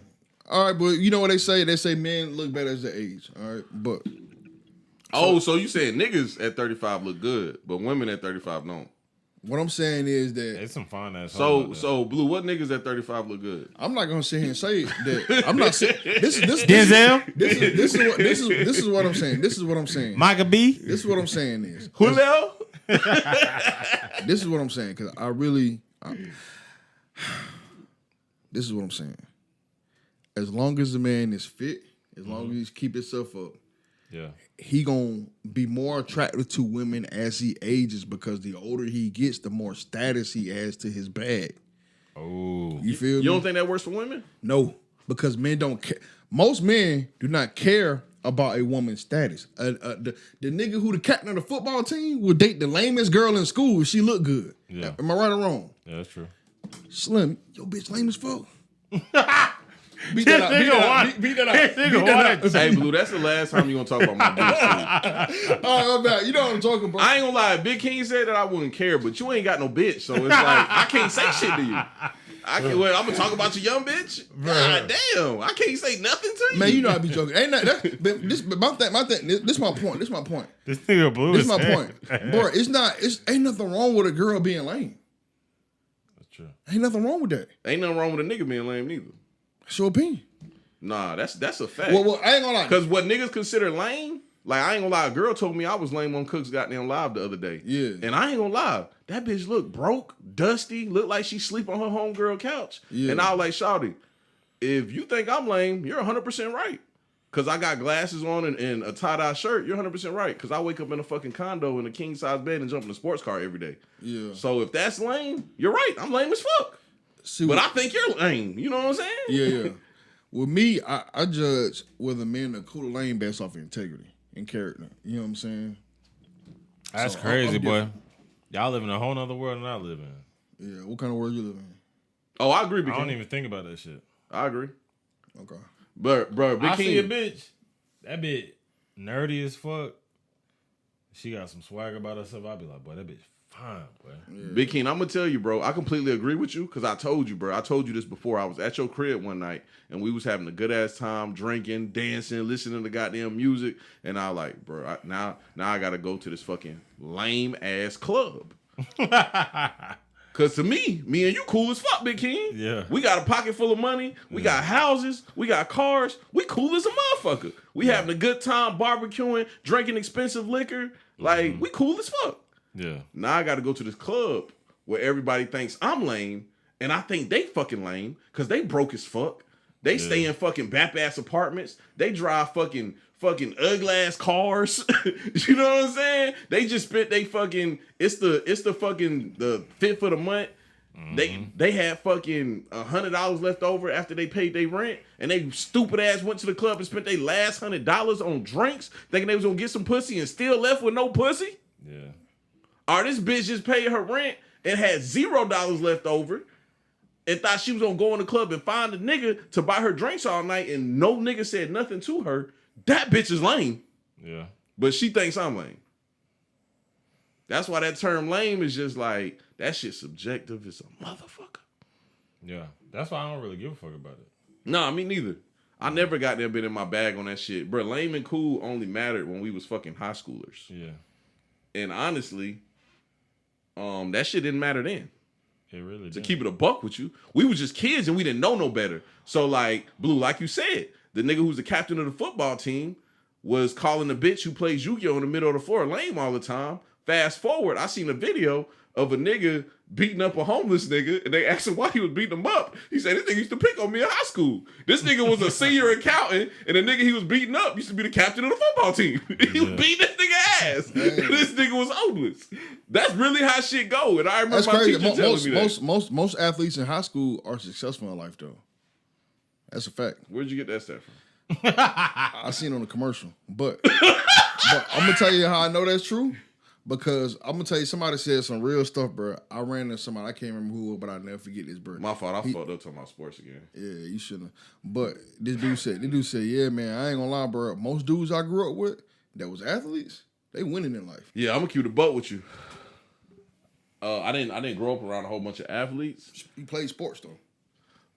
C: All right, but you know what they say? They say men look better as they age. All right, but
B: So you saying niggas at 35 look good, but women at 35 don't.
C: what I'm saying is that
D: It's some fine ass.
B: So Blue, what niggas at 35 look good?
C: I'm not gonna sit here and say that. I'm not saying this.
D: Denzel,
C: This is what I'm saying. This is what I'm saying.
D: Micah B.
C: This is what I'm saying is.
B: Julio?
C: This is what I'm saying because this is what I'm saying. As long as the man is fit, as long as he keep himself up,
D: Yeah.
C: he gonna be more attractive to women as he ages because the older he gets, the more status he adds to his bag.
D: Oh,
C: You feel me?
B: You don't think that works for women?
C: No, because men don't care. Most men do not care about a woman's status. The nigga who the captain of the football team would date the lamest girl in school if she look good.
D: Yeah.
C: Am I right or wrong?
D: yeah, that's true.
C: Slim, your bitch lame as fuck. Beat that out. Beat that out. Beat that out. Beat that out.
B: Hey, Blue, that's the last time you gonna talk about my bitch. Too.
C: All right, my bad. You know what I'm talking about.
B: I ain't gonna lie, Big King said that I wouldn't care, but you ain't got no bitch, so it's like I can't say shit to you. I'm gonna talk about your young bitch. God damn, I can't say nothing to you.
C: Man, you know I be joking. Ain't that this my thing. This my point. This my point.
D: This nigga Blue.
C: This
D: is
C: my point. Bro, ain't nothing wrong with a girl being lame.
D: That's true.
C: Ain't nothing wrong with that.
B: Ain't nothing wrong with a nigga being lame neither.
C: That's your opinion.
B: Nah, that's a fact.
C: Well, I ain't gonna lie.
B: Cause what niggas consider lame, like I ain't gonna lie, a girl told me I was lame on Cook's goddamn live the other day.
C: Yeah.
B: And I ain't gonna lie, that bitch look broke, dusty, look like she sleep on her homegirl couch.
C: Yeah.
B: And I was like, shawty, if you think I'm lame, you're 100% right. Cause I got glasses on and a tie-dye shirt, you're 100% right. Cause I wake up in a fucking condo in a king-size bed and jump in a sports car every day.
C: Yeah.
B: So if that's lame, you're right. I'm lame as fuck.
C: See,
B: But I think you're lame. You know what I'm saying?
C: yeah. With me, I judge whether men are cool or lame based off of integrity and character. You know what I'm saying?
D: That's
C: So,
D: crazy,
C: I'm
D: boy.
C: different.
D: Y'all live in a whole nother world than I live in.
C: Yeah. What kind of world you live in?
B: Oh, I agree, Big
D: I
B: King.
D: don't even think about that shit.
B: I agree.
C: Okay.
B: But bro, Big
D: I
B: King.
D: see a bitch. That bitch nerdy as fuck. She got some swag about herself. I'd be like, boy, that bitch fine, boy.
B: Big King, I'm gonna tell you, bro. I completely agree with you because I told you, bro. I told you this before. I was at your crib one night and we was having a good ass time, drinking, dancing, listening to goddamn music, and I like, bro. Now I gotta go to this fucking lame ass club. Cause to me and you cool as fuck, Big King.
D: Yeah.
B: We got a pocket full of money. We got houses. We got cars. We cool as a motherfucker. We having a good time barbecuing, drinking expensive liquor. Like we cool as fuck.
D: Yeah.
B: Now I got to go to this club where everybody thinks I'm lame, and I think they fucking lame because they broke as fuck. They stay in fucking bap ass apartments. They drive fucking ugly ass cars. You know what I'm saying? They just spent they fucking it's the fucking the fifth of the month. They had fucking $100 left over after they paid their rent, and they stupid ass went to the club and spent their last $100 on drinks, thinking they was gonna get some pussy and still left with no pussy.
D: Yeah.
B: Or this bitch just paid her rent and had $0 left over and thought she was gonna go in the club and find a nigga to buy her drinks all night and no nigga said nothing to her. That bitch is lame.
D: Yeah.
B: But she thinks I'm lame. That's why that term lame is just like, that shit subjective. It's a motherfucker.
D: Yeah. That's why I don't really give a fuck about it.
B: Nah, me neither. I never got there been in my bag on that shit. Bro, lame and cool only mattered when we was fucking high schoolers.
D: Yeah.
B: And honestly, that shit didn't matter then.
D: It really
B: To
D: did.
B: keep it a buck with you, we was just kids and we didn't know no better. So like, Blue, like you said, the nigga who's the captain of the football team was calling the bitch who plays Yu-Gi-Oh in the middle of the floor lame all the time. Fast forward, I seen a video. of a nigga beating up a homeless nigga, and they asked him why he was beating him up. He said, this nigga used to pick on me in high school. This nigga was a senior accountant, and the nigga he was beating up used to be the captain of the football team. He was beating this nigga ass. This nigga was homeless. That's really how shit go. And I remember my teacher telling me that.
C: Most athletes in high school are successful in life, though. That's a fact.
B: Where'd you get that stuff from?
C: I seen it on a commercial. But I'm going to tell you how I know that's true. Because I'm gonna tell you, somebody said some real stuff, bro. I ran into somebody, I can't remember who, but I'll never forget this, bro.
B: My fault. I fucked up talking about sports again.
C: Yeah, you shouldn't. But this dude said, yeah, man, I ain't gonna lie, bro. Most dudes I grew up with that was athletes, they winning in life.
B: Yeah, I'm gonna keep the butt with you. I didn't grow up around a whole bunch of athletes.
C: You played sports though.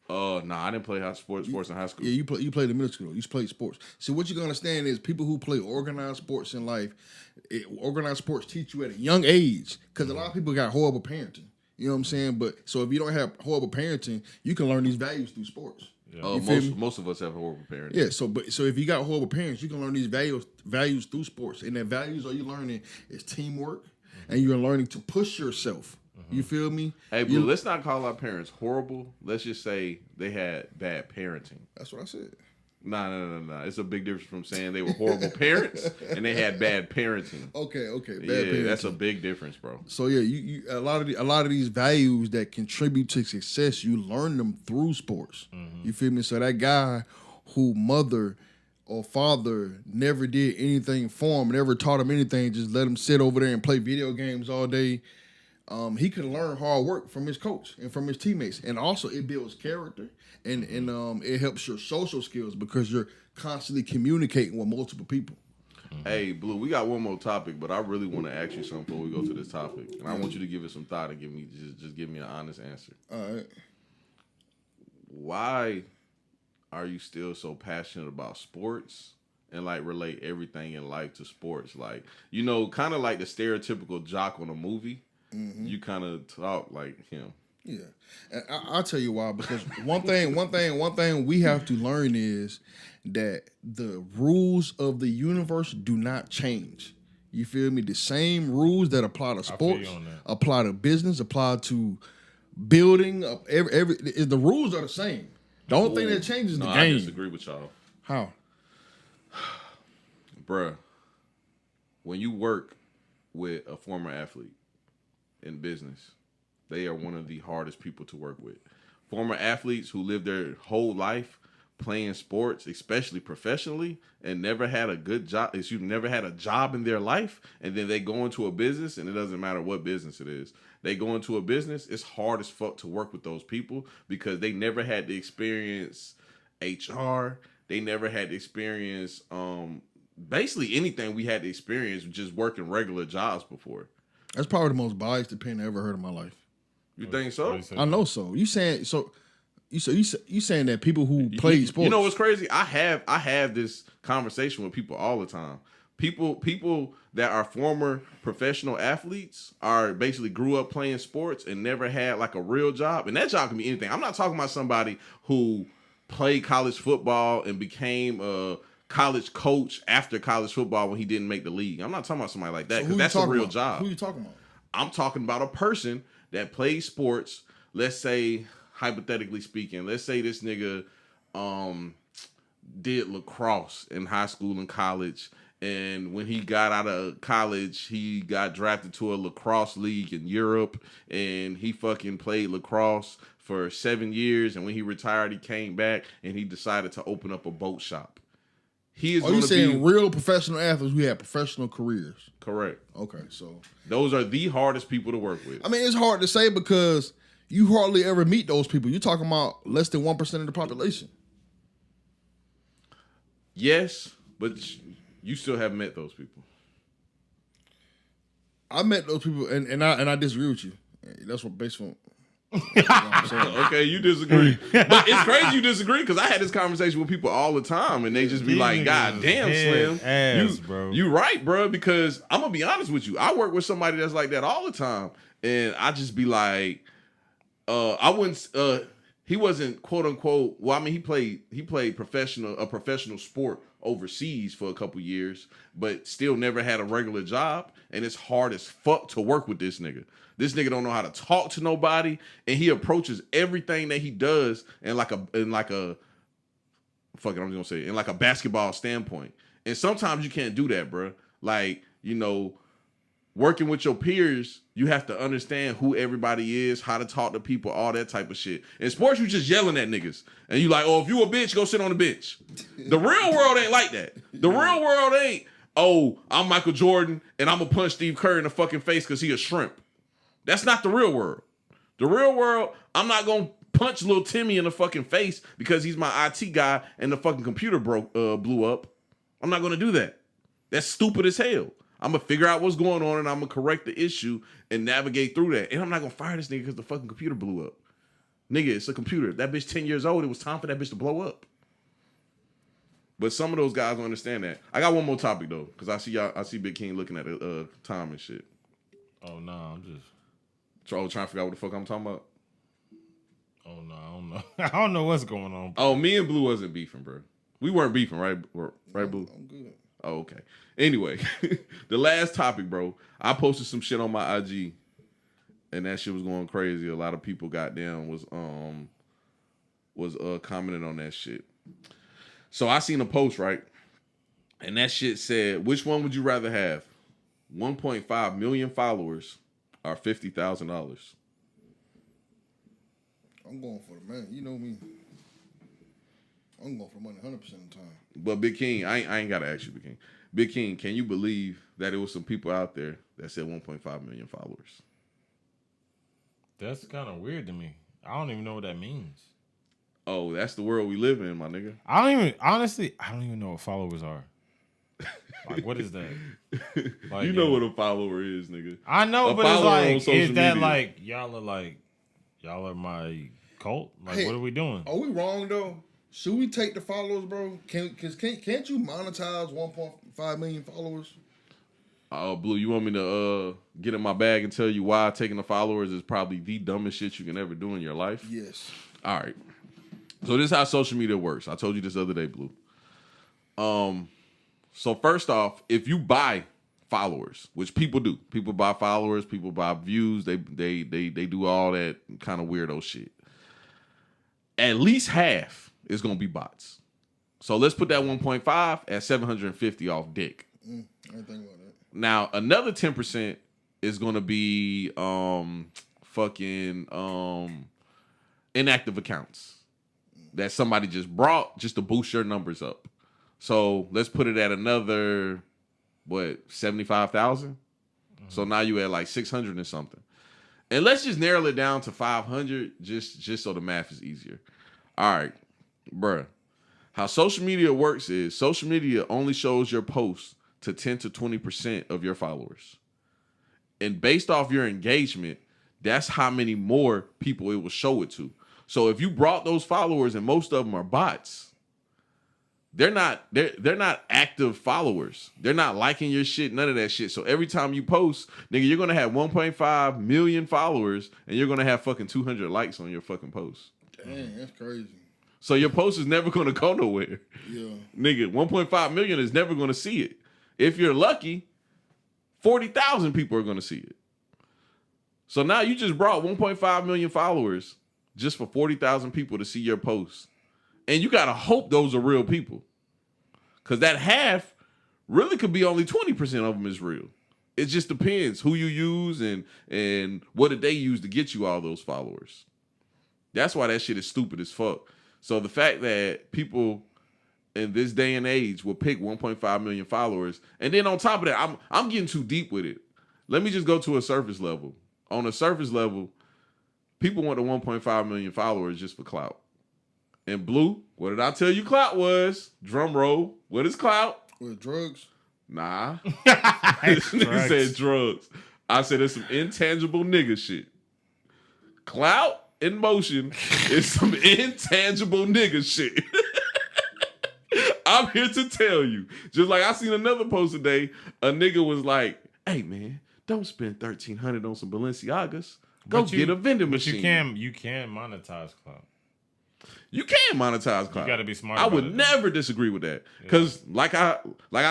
B: Nah, I didn't play sports in high school.
C: Yeah, you played in middle school. You played sports. See, what you gotta understand is people who play organized sports in life, organized sports teach you at a young age. Because a lot of people got horrible parenting. You know what I'm saying? But so if you don't have horrible parenting, you can learn these values through sports.
B: Yeah. Most of us have horrible parenting.
C: Yeah. So if you got horrible parents, you can learn these values through sports. And the values are you learning is teamwork, and you're learning to push yourself. You feel me?
B: Hey, Blue, let's not call our parents horrible. Let's just say they had bad parenting.
C: That's what I said.
B: Nah. It's a big difference from saying they were horrible parents and they had bad parenting.
C: Okay. Bad
B: parenting. That's a big difference, bro.
C: So yeah, you a lot of these values that contribute to success, you learn them through sports. You feel me? So that guy who mother or father never did anything for him, never taught him anything, just let him sit over there and play video games all day. He could learn hard work from his coach and from his teammates. And also it builds character and it helps your social skills because you're constantly communicating with multiple people.
B: Hey, Blue, we got one more topic, but I really want to ask you something before we go to this topic. And I want you to give it some thought and just give me an honest answer.
C: All right.
B: Why are you still so passionate about sports and like relate everything in life to sports? Like, you know, kind of like the stereotypical jock on a movie. You kind of talk like him.
C: Yeah, and I'll tell you why. Because one thing we have to learn is that the rules of the universe do not change. You feel me? The same rules that apply to sports apply to business, apply to building. The rules are the same. The only thing that changes is the game.
B: I disagree with y'all.
C: How?
B: Bruh, when you work with a former athlete in business, they are one of the hardest people to work with. Former athletes who live their whole life playing sports, especially professionally, and never had a good job, never had a job in their life, and then they go into a business, and it doesn't matter what business it is. They go into a business, it's hard as fuck to work with those people because they never had to experience HR. They never had to experience basically anything we had to experience just working regular jobs before.
C: That's probably the most biased opinion I ever heard in my life.
B: You think so?
C: I know so. You saying that people who play sports.
B: You know what's crazy? I have this conversation with people all the time. People that are former professional athletes are basically grew up playing sports and never had like a real job. And that job can be anything. I'm not talking about somebody who played college football and became a college coach after college football when he didn't make the league. I'm not talking about somebody like that because that's a real job.
C: Who are you talking about?
B: I'm talking about a person that plays sports. Let's say, hypothetically speaking, let's say this nigga did lacrosse in high school and college, and when he got out of college, he got drafted to a lacrosse league in Europe, and he fucking played lacrosse for 7 years, and when he retired, he came back, and he decided to open up a boat shop. Are you saying
C: real professional athletes who have professional careers?
B: Correct.
C: Okay, so
B: those are the hardest people to work with.
C: I mean, it's hard to say because you hardly ever meet those people. You're talking about less than 1% of the population.
B: Yes, but you still haven't met those people.
C: I met those people, and I disagree with you. That's what based on.
B: Okay, you disagree, but it's crazy you disagree because I had this conversation with people all the time, and they just be like, "God damn, Slim, you right, bro." Because I'm gonna be honest with you, I work with somebody that's like that all the time, and I just be like, I wouldn't. He wasn't quote unquote. Well, I mean, he played a professional sport overseas for a couple years, but still never had a regular job. And it's hard as fuck to work with this nigga. This nigga don't know how to talk to nobody, and he approaches everything that he does in like a basketball standpoint. And sometimes you can't do that, bro. Like, working with your peers, you have to understand who everybody is, how to talk to people, all that type of shit. In sports, you just yelling at niggas. And you like, oh, if you a bitch, go sit on the bench. The real world ain't like that. The real world ain't, oh, I'm Michael Jordan and I'm gonna punch Steve Kerr in the fucking face because he a shrimp. That's not the real world. The real world, I'm not gonna punch little Timmy in the fucking face because he's my IT guy and the fucking computer blew up. I'm not gonna do that. That's stupid as hell. I'm going to figure out what's going on and I'm going to correct the issue and navigate through that. And I'm not going to fire this nigga because the fucking computer blew up. Nigga, it's a computer. That bitch 10 years old. It was time for that bitch to blow up. But some of those guys don't understand that. I got one more topic though, because I see Big King looking at time and shit.
D: Oh, no, I'm just
B: trying to figure out what the fuck I'm talking about.
D: Oh, no, I don't know. I don't know what's going on.
B: Oh, me and Blue wasn't beefing, bro. We weren't beefing, right? Right, Blue?
C: I'm good.
B: Oh, okay. Anyway, the last topic, bro. I posted some shit on my IG, and that shit was going crazy. A lot of people goddamn was commenting on that shit. So I seen a post, right? And that shit said, which one would you rather have? 1.5 million followers or $50,000?
C: I'm going for the man. You know me. I'm going for money 100% of the time.
B: But Big King, I ain't got to ask you, Big King. Big King, can you believe that it was some people out there that said 1.5 million followers?
D: That's kind of weird to me. I don't even know what that means.
B: Oh, that's the world we live in, my nigga.
D: I don't even know what followers are. Like, what is that? Like,
B: you know what a follower is, nigga.
D: I know, but it's like, is that
B: media.
D: Like, y'all are my cult? Like,
C: Hey,
D: what are we doing?
C: Are we wrong though? Should we take the followers, bro? Can't you monetize 1.5 million followers?
B: Oh, Blue, you want me to get in my bag and tell you why taking the followers is probably the dumbest shit you can ever do in your life?
C: Yes.
B: All right. So this is how social media works. I told you this the other day, Blue. So first off, if you buy followers, which people do, people buy followers, people buy views, they do all that kind of weirdo shit. At least half is gonna be bots. So let's put that 1.5 at 750 off dick.
C: I didn't think about that.
B: Now another 10% is gonna be inactive accounts that somebody just brought just to boost your numbers up. So let's put it at another 75,000. So now you at like 600 and something. And let's just narrow it down to 500 just so the math is easier. All right, bruh. How social media works is social media only shows your posts to 10 to 20% of your followers. And based off your engagement, that's how many more people it will show it to. So if you brought those followers and most of them are bots, they're not active followers. They're not liking your shit, none of that shit. So every time you post, nigga, you're going to have 1.5 million followers and you're going to have fucking 200 likes on your fucking post.
C: Dang, that's crazy.
B: So your post is never going to go nowhere.
C: Yeah.
B: Nigga, 1.5 million is never going to see it. If you're lucky, 40,000 people are going to see it. So now you just brought 1.5 million followers just for 40,000 people to see your post. And you got to hope those are real people. Because that half really could be only 20% of them is real. It just depends who you use and what did they use to get you all those followers. That's why that shit is stupid as fuck. So the fact that people in this day and age will pick 1.5 million followers, and then on top of that, I'm getting too deep with it. Let me just go to a surface level. On a surface level, people want the 1.5 million followers just for clout. And Blue, what did I tell you clout was? Drum roll. What is clout?
C: With drugs?
B: Nah. This nigga said drugs. I said it's some intangible nigga shit. Clout in motion is some intangible nigga shit. I'm here to tell you. Just like I seen another post today, a nigga was like, hey man, don't spend $1,300 on some Balenciagas. Go get a vending machine.
D: But you can monetize clout.
B: You can monetize clout.
D: You got to be smart.
B: I would never disagree with that. Because like I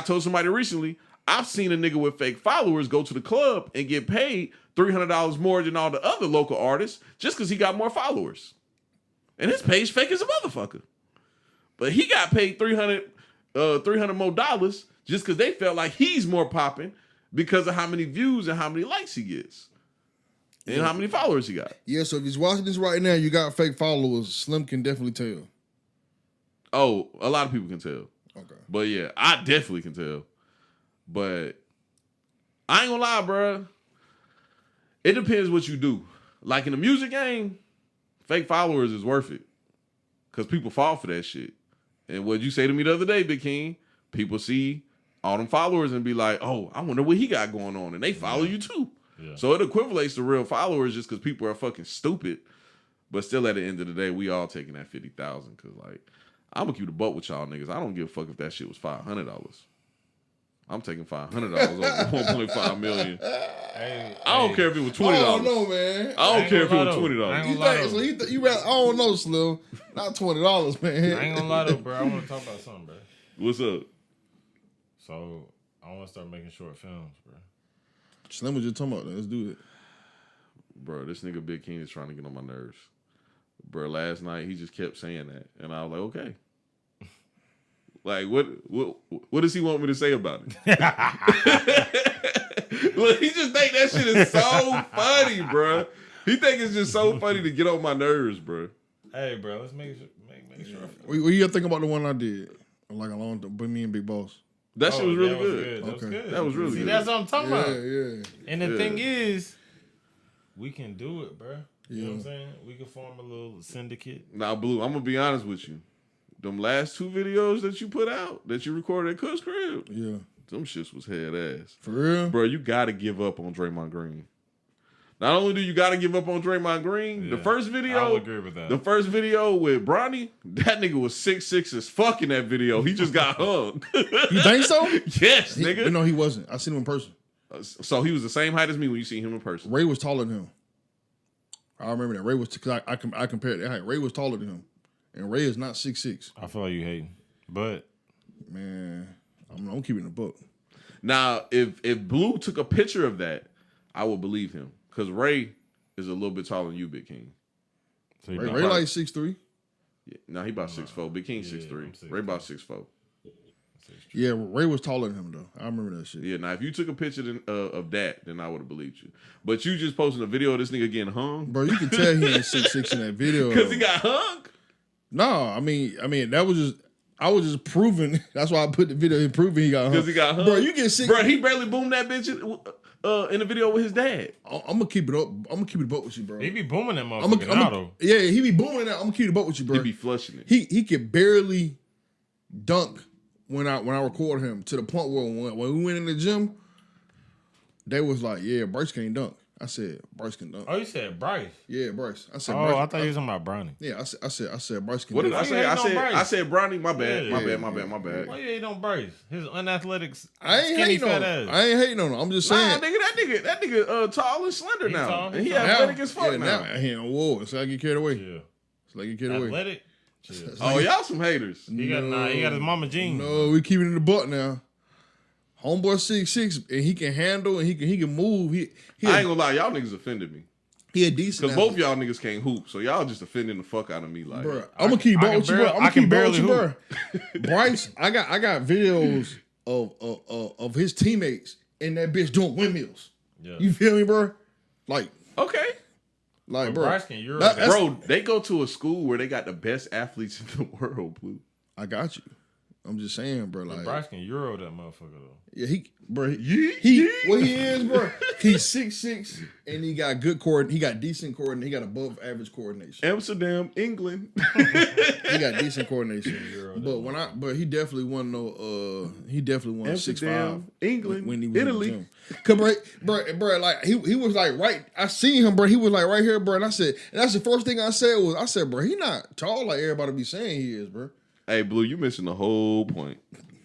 B: told somebody recently, I've seen a nigga with fake followers go to the club and get paid $300 more than all the other local artists just because he got more followers. And his page fake as a motherfucker. But he got paid $300 more dollars just because they felt like he's more popping because of how many views and how many likes he gets. And how many followers he got.
C: Yeah, so if he's watching this right now, you got fake followers, Slim can definitely tell.
B: Oh, a lot of people can tell.
C: Okay.
B: But yeah, I definitely can tell. But I ain't gonna lie, bro. It depends what you do. Like in the music game, fake followers is worth it. Because people fall for that shit. And what you say to me the other day, Big King, people see all them followers and be like, oh, I wonder what he got going on. And they follow you too. Yeah. So it equivalates to real followers just because people are fucking stupid. But still at the end of the day, we all taking that 50,000 because like, I'm gonna keep the buck with y'all niggas. I don't give a fuck if that shit was $500. I'm taking $500 over 1.5 million. I don't care if it was $20.
C: I don't know, man.
B: I don't care if it was $20.
C: You think you I don't know, Slim. Not $20, man.
D: I ain't gonna lie though, bro. I want to talk about something, bro.
B: What's up?
D: So I want to start making short films, bro.
C: Slim was just talking about that. Let's do it.
B: Bro, this nigga Big King is trying to get on my nerves. Bro, last night he just kept saying that. And I was like, okay. Like, what does he want me to say about it? Look, he just think that shit is so funny, bro. He think it's just so funny to get on my nerves, bro.
D: Hey, bro, let's make sure.
C: What you think about the one I did? Like a long time, but me and Big Boss.
B: That shit was really good.
D: That was good.
B: That was really
D: See,
B: good.
D: that's what I'm talking about.
C: Yeah.
D: And the thing is, we can do it, bro. You know what I'm
C: Yeah.
D: saying? We can form a little syndicate.
B: Now, Blue, I'm gonna be honest with you. Them last 2 videos that you put out, that you recorded at Kush crib,
C: Yeah.
B: them shits was head ass.
C: For real?
B: Bro, you gotta give up on Draymond Green. Not only do you gotta give up on Draymond Green, the first video,
D: I'll agree with that.
B: the first video with Bronny, that nigga was 6'6" as fuck in that video. He just got hugged.
C: You think so?
B: Yes, nigga.
C: No, he wasn't. I seen him in person.
B: So he was the same height as me when you see him in person.
C: Ray was taller than him. I remember that. Ray was, because I compared that height. Ray was taller than him. And Ray is not 6'6".
D: I feel like you hating. But,
C: man, I'm keeping the book.
B: Now, if Blue took a picture of that, I would believe him. Because Ray is a little bit taller than you, Big King.
D: so
C: Ray like 6'3".
B: Yeah, no, he about 6'4". Big King 6'3". Ray about 6'4".
C: Yeah, Ray was taller than him, though. I remember that shit.
B: Yeah, now if you took a picture of that, then I would have believed you. But you just posting a video of this nigga getting hung?
C: Bro, you can tell he ain't 6'6" in that video.
B: Because he got hung?
C: No, I mean that was just, I was just proving. That's why I put the video in proving he got hung.
B: Because he got hung?
C: Bro, you get sick.
B: Bro, he barely boomed that bitch in the video with his dad.
C: I'm gonna keep it up. I'm gonna keep it up with you, bro.
D: he be booming that motherfucker now, though.
C: Yeah, he be booming that. I'm gonna keep it up with you, bro.
B: He be flushing it.
C: He could barely dunk when I record him, to the point where when we went in the gym, they was like, "Yeah, Bryce can't dunk." I said, "Bryce can dunk."
D: Oh, you said Bryce.
C: Yeah, Bryce. I said,
D: Oh,
C: Bryce.
D: I thought you was talking about Bronny.
C: Yeah, I said Bryce can
B: What
C: dunk.
B: did I say?
D: you hating on
B: I said Bronny. My bad.
D: Yeah.
B: My bad.
D: Why you ain't on Bryce? His unathletic,
C: I ain't
D: skinny
C: hating
D: fat
C: on him.
D: ass.
C: I ain't hating on him. I'm just
B: Nah,
C: saying.
B: nigga, that nigga tall and slender now.
D: tall,
B: And he
D: tall.
B: athletic as fuck
C: Yeah,
B: now.
C: he ain't whoa. So I get carried away.
D: Yeah.
C: So I get carried away.
D: Athletic. Yeah.
B: Oh, y'all some haters.
D: He got his mama jeans.
C: No, we keeping it in the butt now. Homeboy 6'6", and he can handle and he can move.
B: I ain't gonna lie, y'all niggas offended me.
C: He a decent.
B: Because both y'all niggas can't hoop, so y'all just offending the fuck out of me. Like,
C: Bro, I'm gonna keep
D: I
C: with you,
D: can
C: bro.
D: barely- I can barely
C: bro. Bryce, I got videos of his teammates and that bitch doing windmills.
D: Yeah.
C: You feel me, bro? Like,
B: okay.
C: bro.
D: Bryce can Euro
C: That-
D: that.
B: Bro, they go to a school where they got the best athletes in the world, Blue.
C: I got you. I'm just saying, bro. Like,
D: Bryce can Euro that motherfucker though.
C: yeah, he what he is, bro. He's 6'6", and he got good he got decent coordination. He got above average coordination.
B: Amsterdam, England.
C: He got decent coordination. But he definitely won he definitely won 6'5".
B: Amsterdam, England,
C: when he was
B: Italy.
C: in the gym. Cause bro, like he was like right. I seen him, bro. He was like right here, bro. And I said, and that's the first thing I said, bro, he not tall like everybody be saying he is, bro.
B: Hey, Blue, you missing the whole point.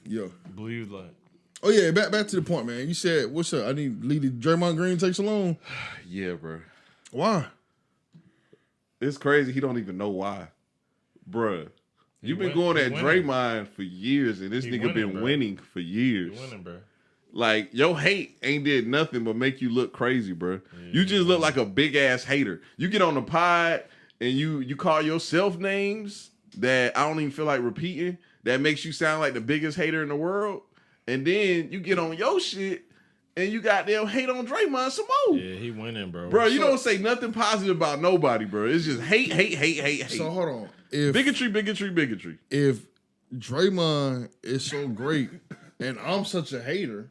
C: Yo.
D: Blue, you like.
C: Oh yeah, back to the point, man. You said, what's up? I need to leave the Draymond Green take so long.
B: Yeah, bro.
C: Why?
B: It's crazy. He don't even know why. Bruh. You've been
D: He
B: going at
D: winning.
B: Draymond for years, and this
D: He
B: nigga
D: winning,
B: been
D: bro.
B: winning for years.
D: You winning, bro.
B: Like, your hate ain't did nothing but make you look crazy, bro. You just look like a big ass hater. You get on the pod and you call yourself names that I don't even feel like repeating. That makes you sound like the biggest hater in the world. And then you get on your shit and you goddamn hate on Draymond some more.
D: Yeah, he winning, bro.
B: Bro, you don't say nothing positive about nobody, bro. It's just hate.
C: So hold on. If
B: Bigotry.
C: if Draymond is so great and I'm such a hater,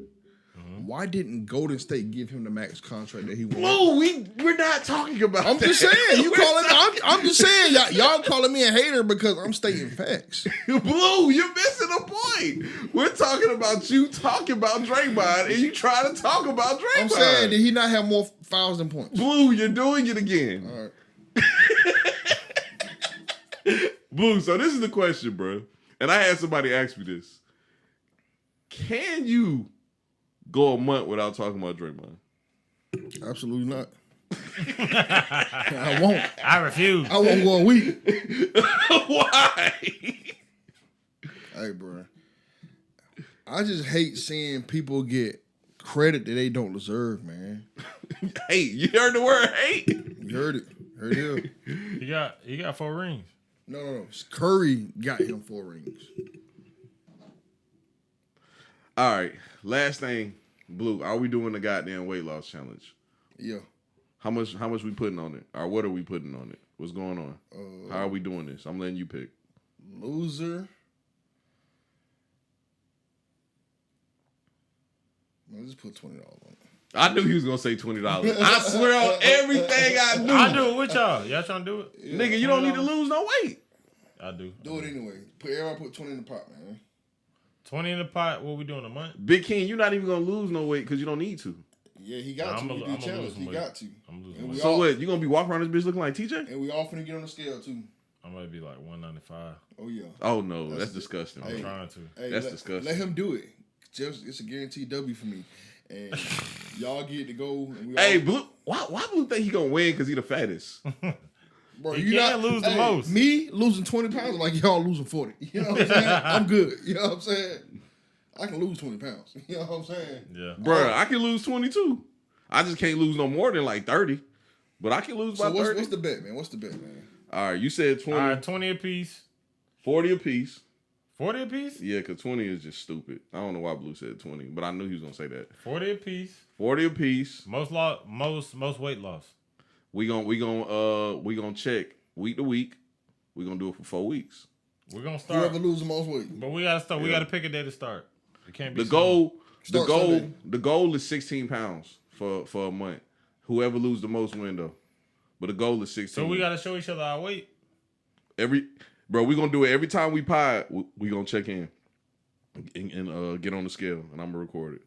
C: why didn't Golden State give him the max contract that he wanted?
B: No, we're not talking about
C: I'm
B: that.
C: just saying. You calling? I'm just saying. Y'all calling me a hater because I'm stating facts.
B: Blue, you're missing a point. We're talking about you talking about Draymond and you trying to talk about Draymond.
C: I'm saying, did he not have more fouls than points?
B: Blue, you're doing it again.
C: All right.
B: Blue, so this is the question, bro. And I had somebody ask me this. Can you go a month without talking about Draymond?
C: Absolutely not. I won't.
D: I refuse.
C: I won't go a week.
B: Why?
C: Hey, bro. I just hate seeing people get credit that they don't deserve, man.
B: Hate. You heard the word hate?
C: You heard it. Heard it.
D: He got 4 rings.
C: No. Curry got him 4 rings.
B: All right. Last thing, Blue. Are we doing the goddamn weight loss challenge?
C: Yeah.
B: How much we putting on it? Or what are we putting on it? What's going on? How are we doing this? I'm letting you pick.
C: Loser. Man, just put $20 on it.
B: I knew he was gonna say $20. I swear on everything I do.
D: I do it with y'all. Y'all trying to do it?
C: Yeah.
B: Nigga, you don't need to lose no weight.
D: I do.
C: Do it anyway. Everybody put 20 in the pot, man.
D: 20 in the pot. What we doing a month?
B: Big King, you're not even gonna lose no weight because you don't need to.
C: Yeah, he got
D: Nah,
C: to. He
D: I'ma
C: did challenge.
D: lose some
C: He
D: weight.
C: got to.
D: I'm losing
C: And
D: weight.
C: we
B: So
C: all,
B: what? You gonna be walking around this bitch looking like TJ?
C: And we all finna get on the scale too.
D: I might be like 195.
C: Oh yeah.
B: Oh no, that's disgusting.
D: I'm
C: Hey.
D: trying to.
C: Hey,
B: That's disgusting.
C: Let him do it. Just it's a guaranteed W for me. And y'all get to go. And we
B: Hey,
C: all,
B: Blue, why Blue think he gonna win because he the fattest?
C: bro,
D: He
C: you
D: can't
C: not
D: lose the most.
C: Me losing 20 pounds like y'all losing 40. You know what I'm saying? I'm good. You know what I'm saying? I can lose 20 pounds. You know what I'm saying?
D: Yeah.
B: Bruh, I can lose 22. I just can't lose no more than like 30. But I can lose
C: So
B: about 30.
C: what's the bet, man? What's the bet, man?
B: All right, you said 20,
D: All right, 20 a piece.
B: 40 apiece.
D: 40 a piece?
B: Yeah, because 20 is just stupid. I don't know why Blue said 20, but I knew he was going to say that.
D: 40 a piece.
B: 40 apiece.
D: Most weight loss.
B: We gonna check week to week. We gonna do it for 4 weeks.
D: We're gonna start.
C: Whoever loses the most weight.
D: But we gotta start. We
B: Yeah.
D: gotta pick a day to start. It can't be
B: The goal
C: Start Sunday.
B: the goal is 16 pounds for a month. Whoever loses the most win though. But the goal is 16.
D: So we gotta show each other our weight.
B: Bro, we gonna do it every time we pod. We gonna check in and get on the scale, and I'm gonna record it.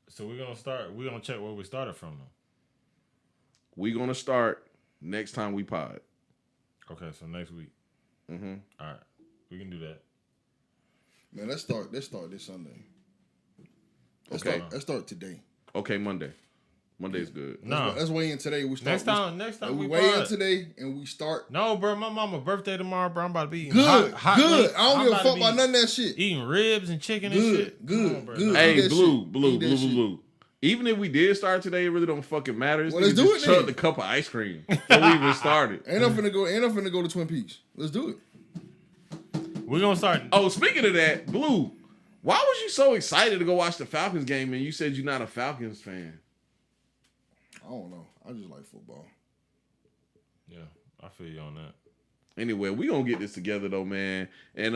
D: So we're gonna start. We're gonna check where we started from though.
B: We gonna start next time we pod.
D: Okay, so next week.
B: Mm-hmm.
D: All right, we can do that.
C: Man, let's start this Sunday.
B: Okay.
C: Let's start today.
B: Okay, Monday. Monday's good.
D: No,
C: Let's weigh in today. We start
D: next time we
C: weigh in
D: pod.
C: today and we start.
D: No, bro, my mama's birthday tomorrow, bro. I'm about to be eating
C: Good,
D: hot
C: good.
D: wings.
C: I don't
D: I'm
C: give a
D: about to
C: fuck
D: be
C: about none of that shit.
D: Eating ribs and chicken and
C: Good,
D: shit.
C: good,
D: Come on, bro.
C: good.
B: Hey,
C: Eat that
B: Blue.
C: Eat that shit.
B: Even if we did start today, it really don't fucking matter. This
C: Well,
B: nigga
C: let's do
B: just
C: it then.
B: chugged a cup of ice cream before we even started.
C: Ain't I'm finna go to Twin Peaks. Let's do it.
D: We're gonna start.
B: Oh, speaking of that, Blue, why was you so excited to go watch the Falcons game and you said you're not a Falcons fan?
C: I don't know. I just like football.
D: Yeah, I feel you on that.
B: Anyway, we gonna get this together though, man. And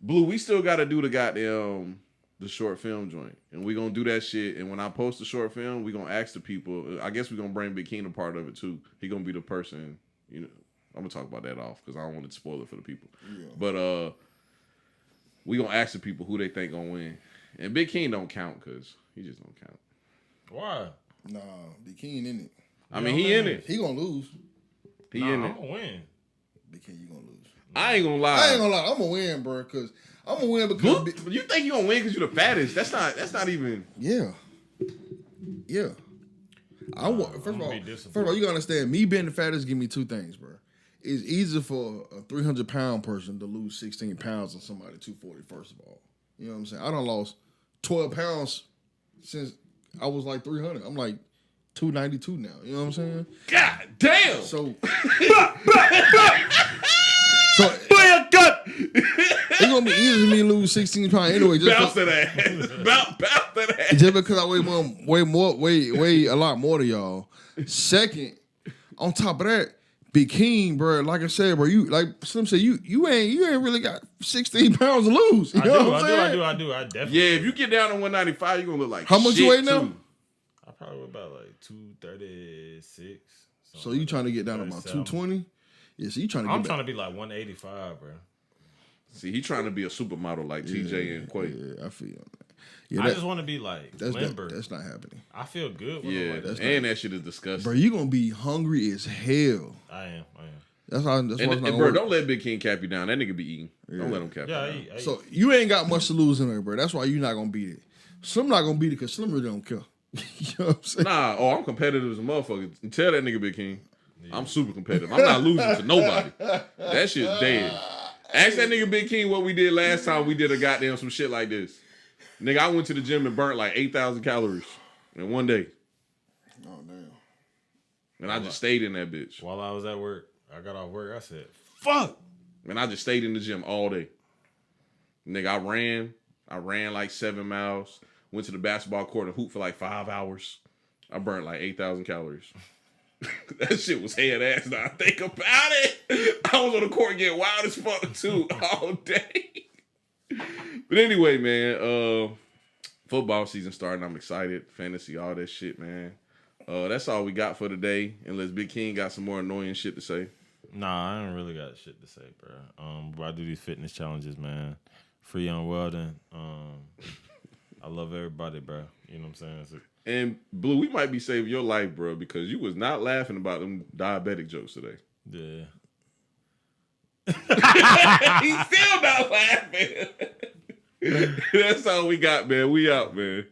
B: Blue, we still gotta do the goddamn the short film joint. And we gonna do that shit. And when I post the short film, we gonna ask the people. I guess we gonna bring Big King a part of it too. He gonna be the person, you know. I'm gonna talk about that off because I don't want to spoil it for the people.
C: Yeah.
B: But we gonna ask the people who they think gonna win. And Big King don't count because he just don't count.
D: Why?
C: Nah, Big King in it.
B: I mean, he in it.
C: He gonna lose.
B: He
D: Nah,
B: in
D: I'm
B: it.
D: gonna win.
C: Big King, you gonna lose.
B: I ain't gonna lie.
C: I ain't gonna lie. I'm gonna win, bro. Cause I'm gonna win because
B: Blue, you think you gonna win because you're the fattest? That's not even.
C: yeah. I want. First of
D: I'm
C: all,
D: gonna be disappointed.
C: you gotta understand. Me being the fattest give me two things, bro. it's easier for a 300-pound person to lose 16 pounds than somebody 240. First of all, you know what I'm saying. I done lost 12 pounds since I was like 300. I'm like 292 now. You know what I'm saying?
B: God damn.
C: So it's gonna be easy for me to lose 16 pounds anyway. Just
B: Bounce that ass. Bounce that ass.
C: just because I weigh a lot more than y'all. Second, on top of that, Big King, bro. Like I said, bro, you like Slim said, you ain't really got 16 pounds to lose. You know what I'm saying?
D: I do. I definitely.
B: Yeah, if you get down to 195, you're gonna look like
C: How much
B: shit
C: you weigh now?
B: too.
D: I probably weigh about like 236.
C: So you trying to get down to about 220? Yeah, so you trying to get
D: I'm
C: back.
D: trying to be like 185, bro.
B: See, he trying to be a supermodel like TJ and Quake.
C: Yeah, I feel that. Yeah,
D: I just want to be like limber.
C: That's not happening.
D: I feel good when
B: Yeah,
D: I'm like that.
B: and that shit is disgusting.
C: Bro, you gonna be hungry as hell.
D: I am.
C: That's why it's
B: And
C: not
B: bro,
C: work.
B: don't let Big King cap you down. That nigga be eating. Don't let him cap
D: Yeah,
B: you down.
C: So you ain't got much to lose in there, bro. That's why you not gonna beat it. Slim not gonna beat it because Slim really don't care. You know what I'm saying?
B: Nah, I'm competitive as a motherfucker. Tell that nigga Big King. I'm super competitive. I'm not losing to nobody. That shit's dead. Ask that nigga Big King what we did last time we did a goddamn some shit like this. Nigga, I went to the gym and burnt like 8,000 calories in one day.
C: Oh damn.
B: And I just stayed in that bitch.
D: While I was at work, I got off work. I said, "Fuck."
B: And I just stayed in the gym all day. Nigga, I ran like 7 miles. Went to the basketball court and hooped for like 5 hours. I burnt like 8,000 calories. That shit was head ass. Now I think about it. I was on the court getting wild as fuck too all day. But anyway, man, football season starting. I'm excited. Fantasy, all that shit, man. That's all we got for today. Unless Big King got some more annoying shit to say.
D: Nah, I don't really got shit to say, bro. But I do these fitness challenges, man. Free Young Weldon. I love everybody, bro. You know what I'm saying? So,
B: And Blue, we might be saving your life, bro, because you was not laughing about them diabetic jokes today.
D: yeah.
B: He's still not laughing. That's all we got, man. We out, man.